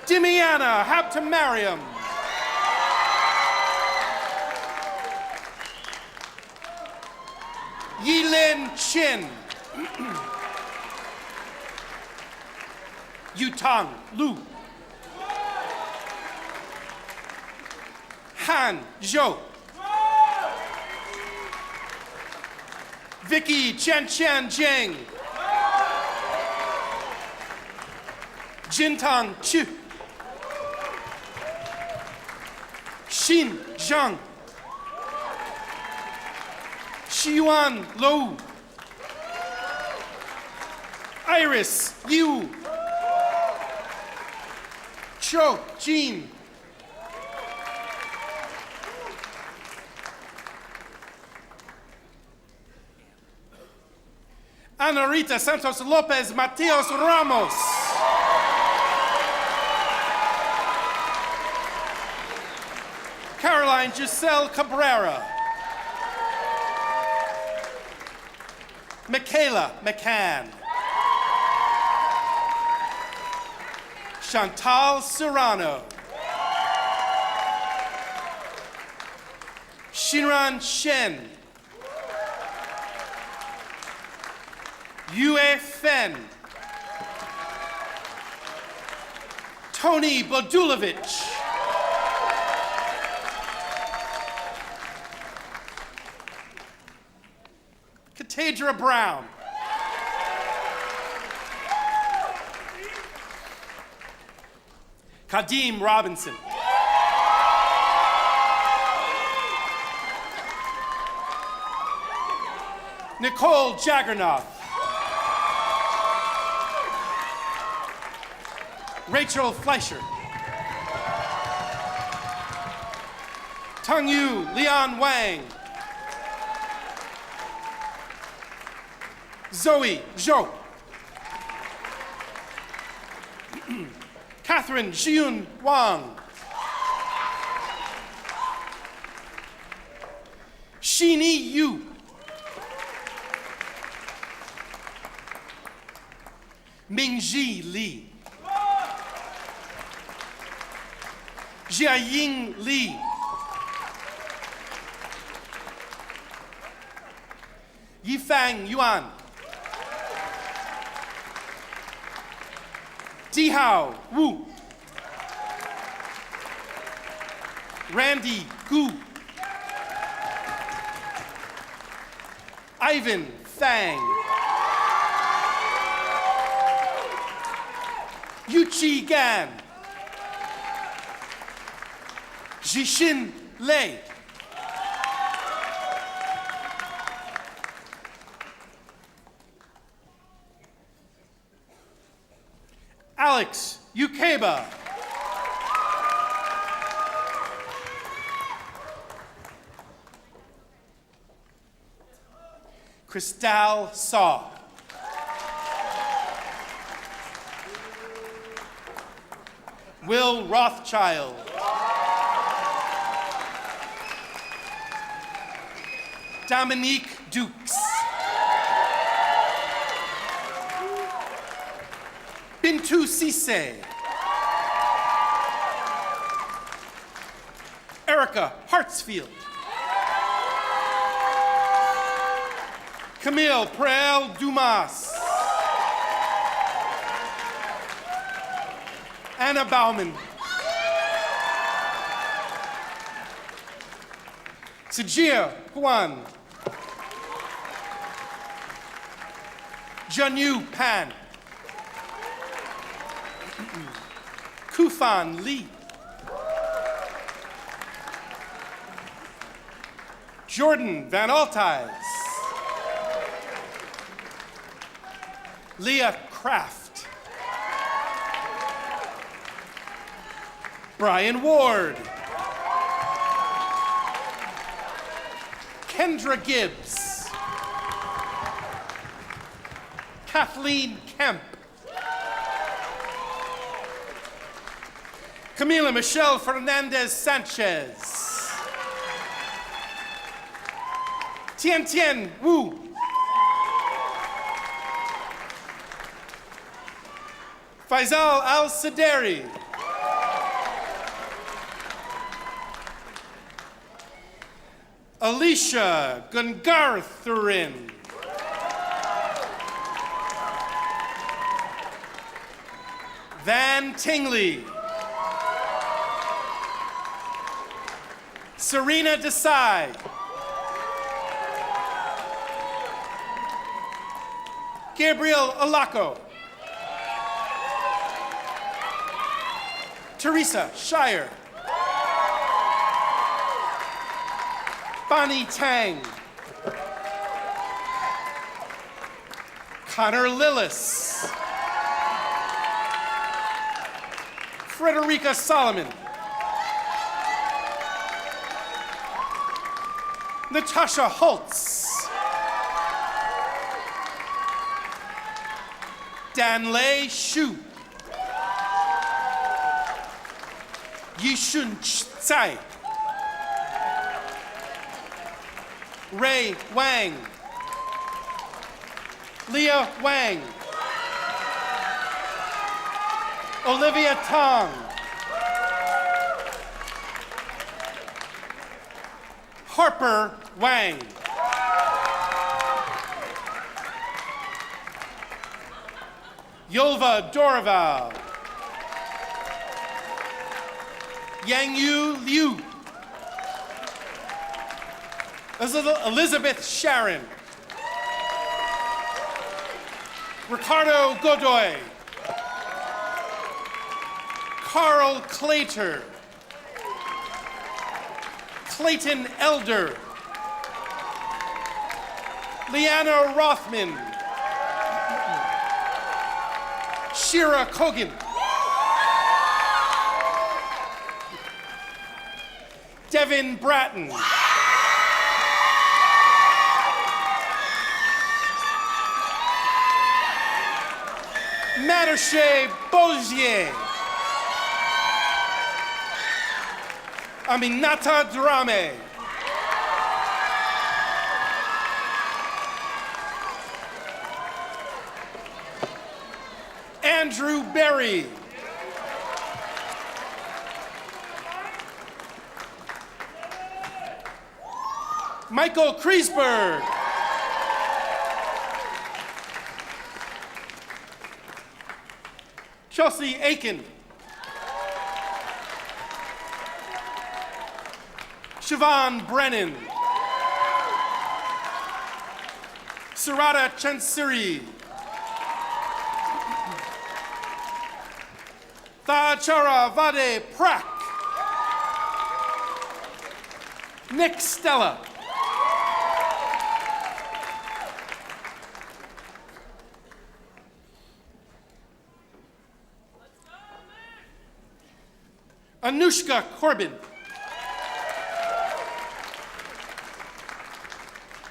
Dimiana Habtamariam. Yilin Chin. Yutang Lu. Han Zhou. Vicky Chen Jeng. Jintang Chu. Xin Zhang. Xiyuan Lou. Iris Yu. Cho Jin. Ana Rita Santos Lopez Mateos Ramos. Caroline Giselle Cabrera. Michaela McCann. Chantal Serrano. Shinran Shen. Yue Fen. Tony Bodulovich. Katadra Brown. Kadeem Robinson. Nicole Jaggernoff. Rachel Fleischer. Tongyu Leon Wang. Zoe Zhou. Catherine Xiun Wang. Shini Yu. Mingji Li. Jiaying Li. Yifang Yuan. Dihao Wu. Randy Gu. Ivan Fang. Yuchi Gan. Jishin Lei. Alex Ukeba. Cristal Saw. Will Rothschild. Dominique Dukes. Bintu Sise. Erica Hartsfield. Camille Prel Dumas. Anna Bauman. Sijia Huan. Janyu Pan. Kufan Lee. Jordan Van Altides. Leah Kraft. Brian Ward. Kendra Gibbs. Kathleen Kemp. Camila Michelle Fernandez Sanchez. Tien Tien Wu. Faisal Al-Saderi. Alicia Gungarthurin. Van Tingley. Serena Desai. Gabriel Alaco. Teresa Shire. Bonnie Tang. Connor Lillis. Frederica Solomon. Natasha Holtz. Danlei Shu. Yishun Tsai. Ray Wang. Leah Wang. Olivia Tong. Harper Wang. Yolva Doroval. Yangyu Liu. Elizabeth Sharon. Ricardo Godoy. Carl Clater. Clayton Elder. Leanna Rothman. Shira Kogan. Devin Bratton. Matashe Bozier. Aminata Drame. Andrew Berry. Michael Kreisberg. Chelsea Aiken. Siobhan Brennan. Sarada Chansiri. Thachara Vade Prak. Nick Stella. Anushka Corbin.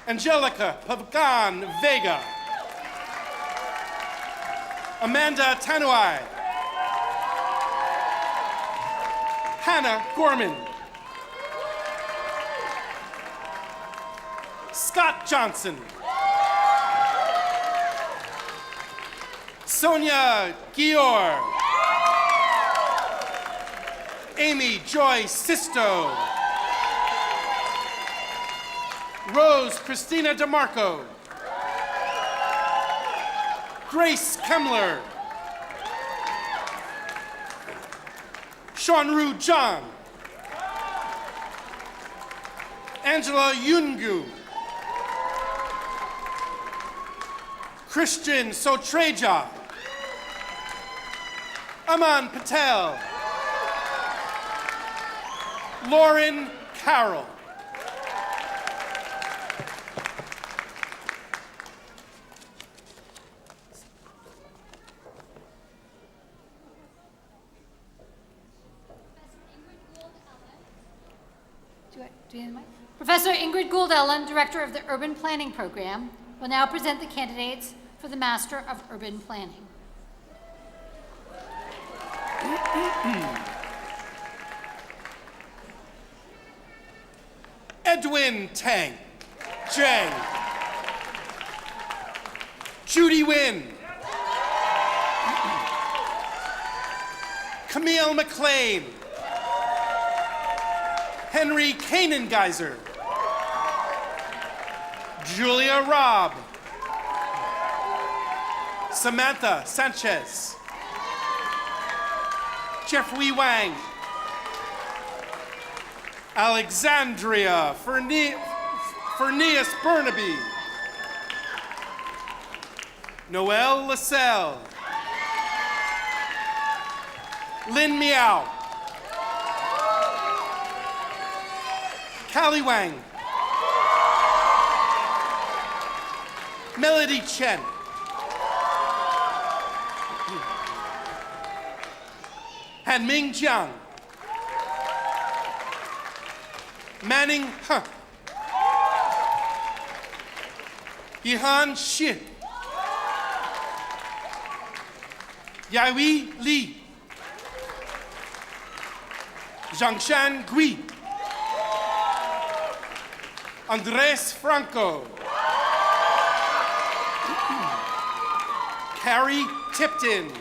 Angelica Pavgan Vega. Amanda Tanuai. Hannah Gorman. Scott Johnson. Sonia Gior. Amy Joy Sisto. Rose Christina DeMarco. Grace Kemmler. Seanru John. Angela Yungu. Christian Sotreja. Aman Patel. Lauren Carroll. do you need the mic? Professor Ingrid Gould-Ellen, Director of the Urban Planning Program, will now present the candidates for the Master of Urban Planning. Edwin Tang, Jang. Judy Wynn. Camille McLean. Henry Kanengeiser. Julia Robb. Samantha Sanchez. Jeffrey Wang. Alexandria Ferneas Burnaby. Noelle Lascelle. Lin Miao. Callie Wang. Melody Chen. Hanming Jiang. Manning He. Yihan Shi. Yaiwi Li. Zhangshan Gui. Andres Franco. Carrie Tipton.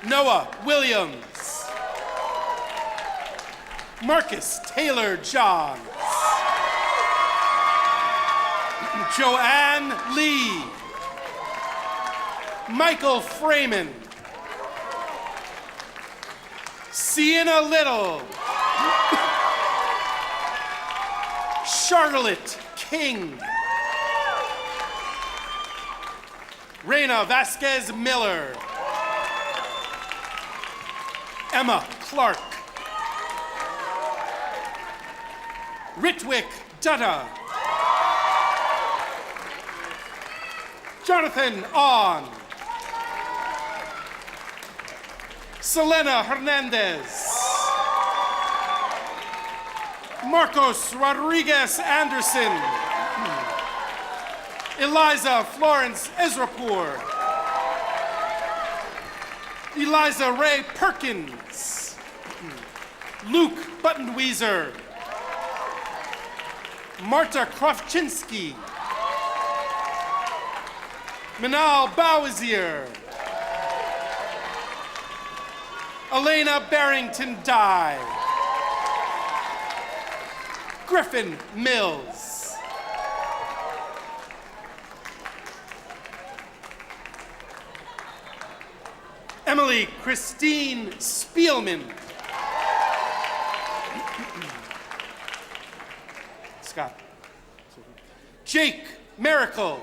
Noah Williams. Marcus Taylor Johns. Joanne Lee. Michael Freeman. Sienna Little. Charlotte King. Reina Vasquez Miller. Emma Clark. Ritwick Dutta. Jonathan On. Selena Hernandez. Marcos Rodriguez Anderson. Eliza Florence Ezrapour. Eliza Ray Perkins. Luke Buttonweezer. Marta Krofchinsky. Manal Bowasier. Elena Barrington Dye. Griffin Mills. Emily Christine Spielman. Scott. Jake Miracle.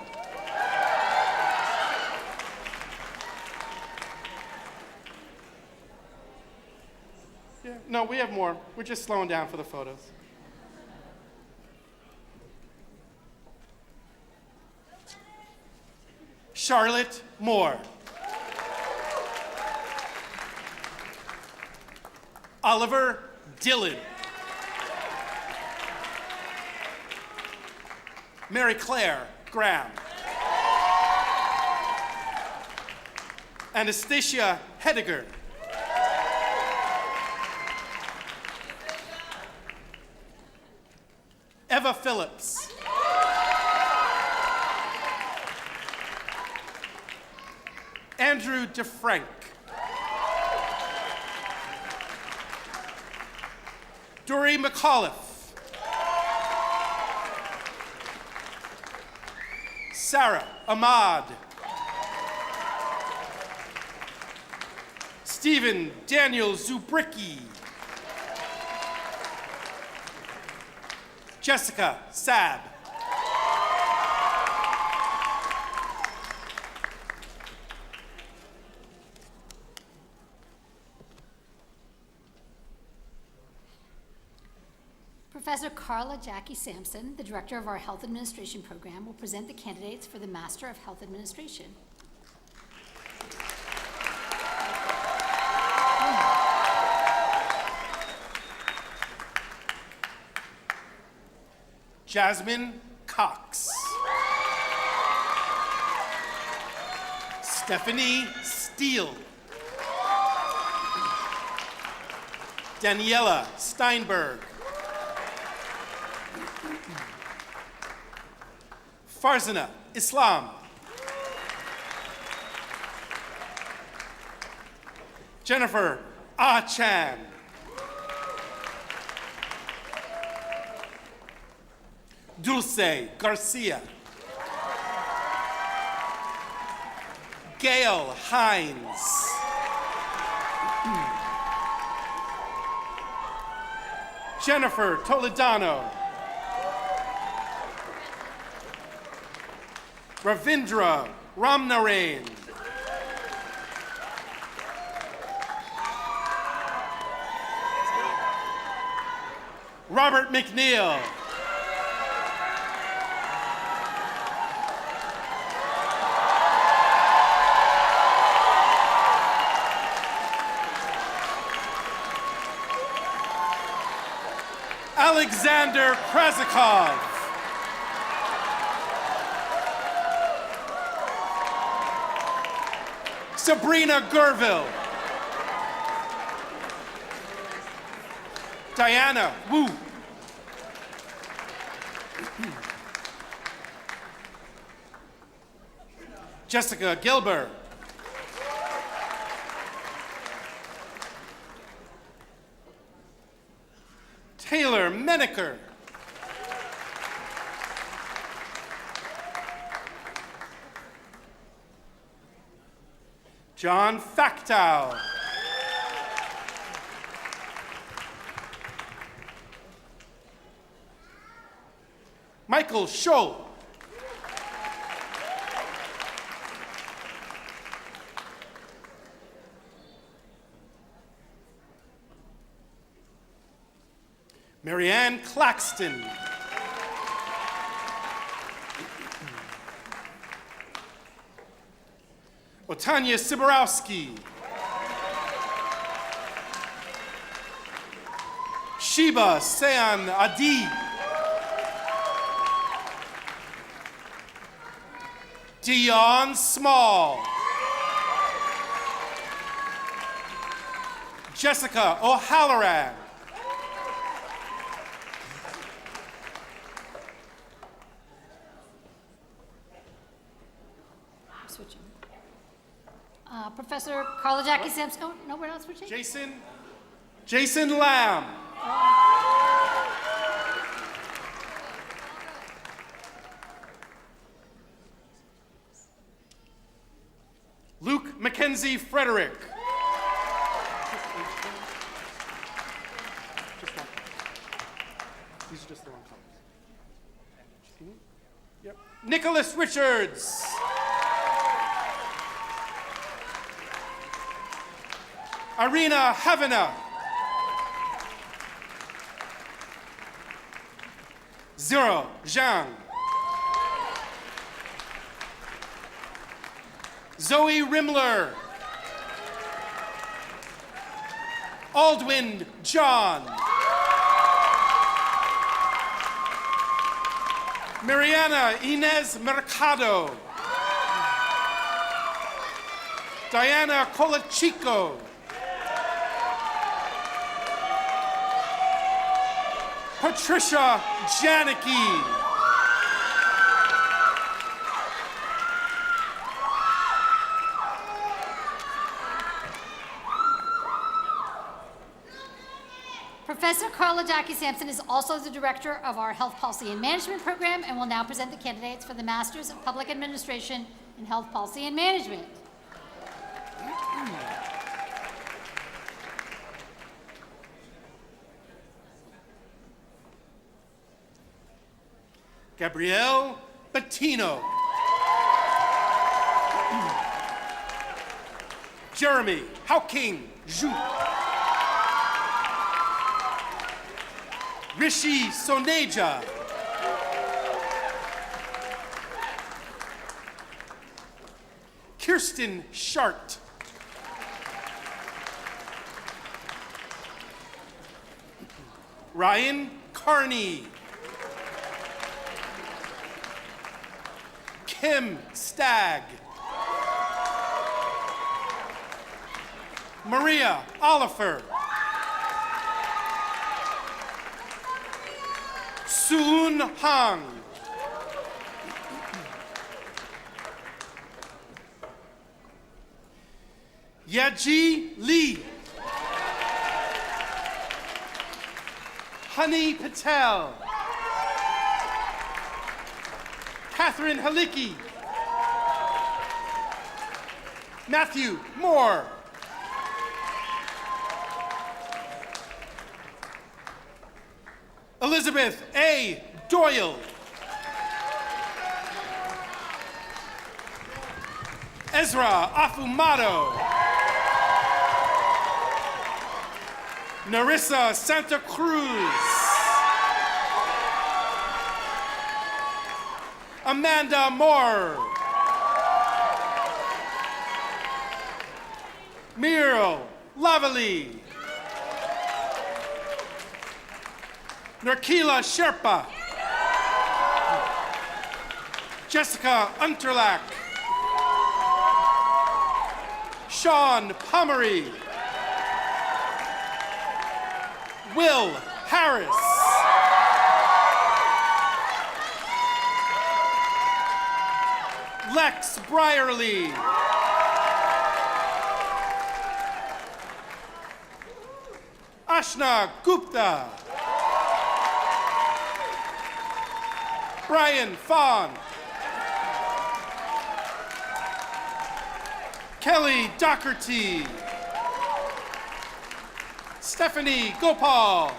Yeah, no, we have more. We're just slowing down for the photos. Charlotte Moore. Oliver Dillon. Mary Claire Graham. Anastasia Hediger. Eva Phillips. Andrew DeFrank. Dory McAuliffe. Sarah Ahmad. Stephen Daniel Zubricki. Jessica Saab. Professor Carla Jackie Sampson, the director of our Health Administration program, will present the candidates for the Master of Health Administration. Jasmine Cox. Stephanie Steele. Daniela Steinberg. Farzana Islam. Jennifer Ah Chan. Dulce Garcia. Gail Hines. Jennifer Toledano. Ravindra Ramnarain. Robert McNeil. Alexander Krasikov. Sabrina Gurville. Diana Wu. Jessica Gilbert. Taylor Menaker. John Factow. Michael Scholl. Marianne Claxton. Otanya Siborowski. Sheba Sean Adi. Dion Small. Jessica O'Halloran. Switching. Professor Carla Jackie Sampson. Oh, no, we're not switching? Jason Lamb. Luke Mackenzie Frederick. These are just the wrong colors. Yep. Nicholas Richards. Irina Havana. Zero Zhang. Zoe Rimler. Aldwin John. Mariana Inez Mercado. Diana Colachico. Patricia Janicki. Professor Carla Jackie Sampson is also the director of our Health Policy and Management program and will now present the candidates for the Masters of Public Administration in Health Policy and Management. Gabrielle Bettino. Jeremy Howking Zhu. Rishi Soneja. Kirsten Shart. Ryan Carney. Kim Stagg. Maria Oliver. Soon Hong. Yaji Lee. Honey Patel. Catherine Halicki. Matthew Moore. Elizabeth A. Doyle. Ezra Afumado. Narissa Santa Cruz. Amanda Moore. Muriel Lavalley. Narkila Sherpa. Jessica Unterlach. Sean Pomery. Will Harris. Lex Brierly. Ashna Gupta. Brian Fawn. Kelly Doherty. Stephanie Gopal.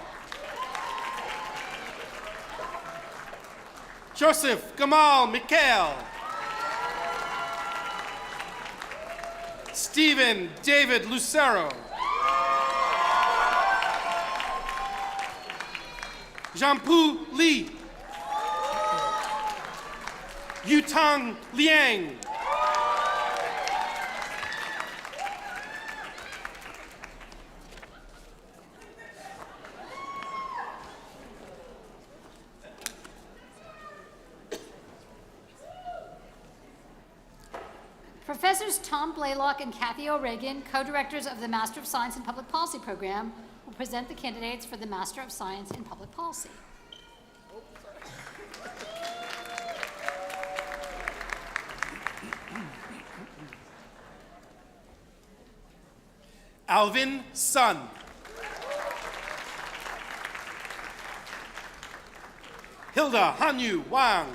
Joseph Gamal Mikhail. Stephen David Lucero. Jianpu Li. Yutang Liang. Professors Tom Blaylock and Kathy O'Regan, co-directors of the Master of Science in Public Policy program, will present the candidates for the Master of Science in Public Policy. Alvin Sun. Hilda Hanyu Wang.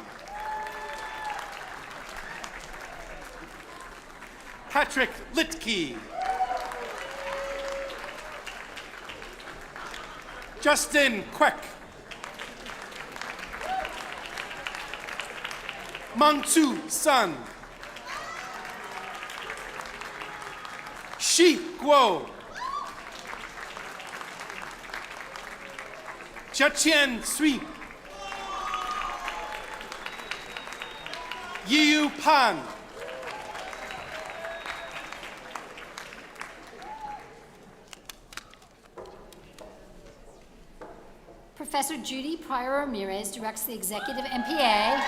Patrick Litke. Justin Queck. Mangchu Sun. Shi Guo. Jiaqian Sui. Yiyu Pan. Professor Judy Pryor Ramirez directs the Executive MPA.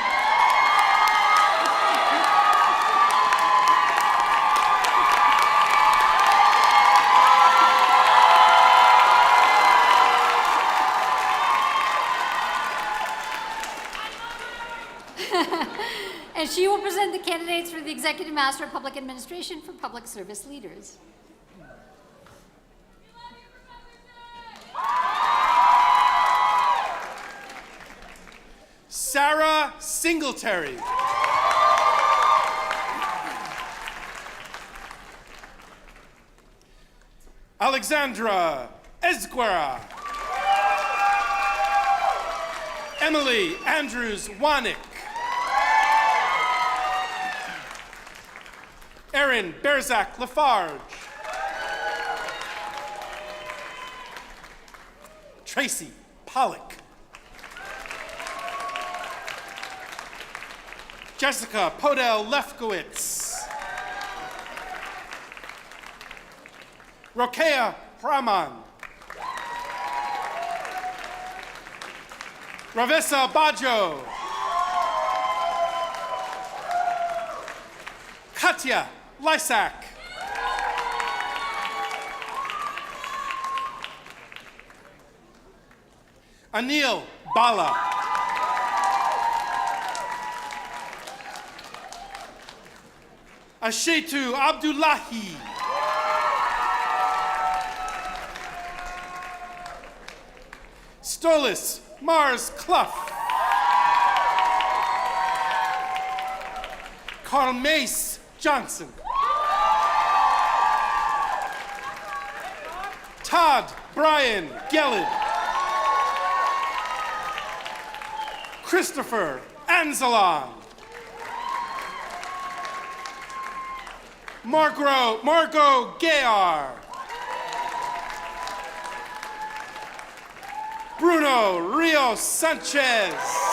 And she will present the candidates for the Executive Master of Public Administration for Public Service Leaders. Sarah Singletary. Alexandra Ezguera. Emily Andrews Wanik. Erin Berzak Lafarge. Tracy Pollock. Jessica Podell Lefkowitz. Rokeya Praman. Ravessa Bajo. Katya Lysak. Anil Bala. Ashetu Abdullahi. Stolis Mars Clough. Carl Mace Johnson. Todd Brian Gellid. Christopher Anzalon. Margot Gayar. Bruno Rios Sanchez.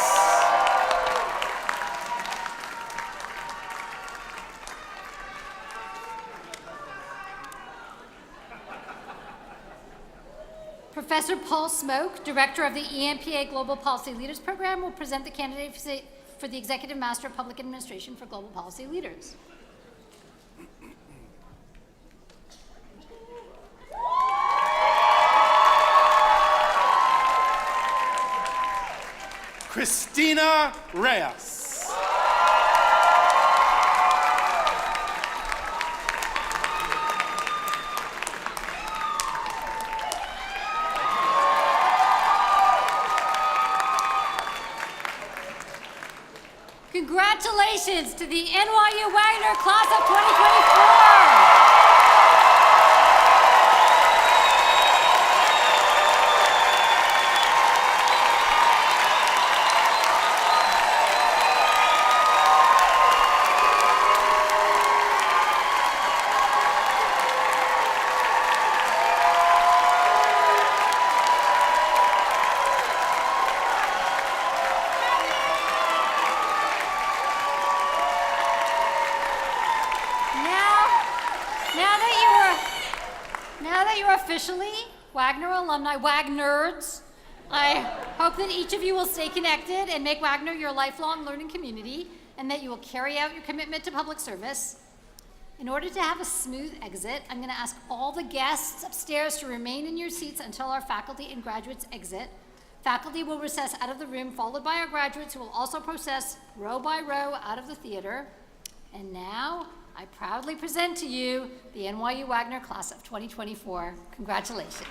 Professor Paul Smoke, Director of the EMPA Global Policy Leaders Program, will present the candidate for the Executive Master of Public Administration for Global Policy Leaders. Christina Reyes. Congratulations to the NYU Wagner Class of 2024! Now that you're officially Wagner alumni, Wagnerds, I hope that each of you will stay connected and make Wagner your lifelong learning community, and that you will carry out your commitment to public service. In order to have a smooth exit, I'm going to ask all the guests upstairs to remain in your seats until our faculty and graduates exit. Faculty will recess out of the room, followed by our graduates, who will also process row by row out of the theater. And now, I proudly present to you the NYU Wagner Class of 2024. Congratulations.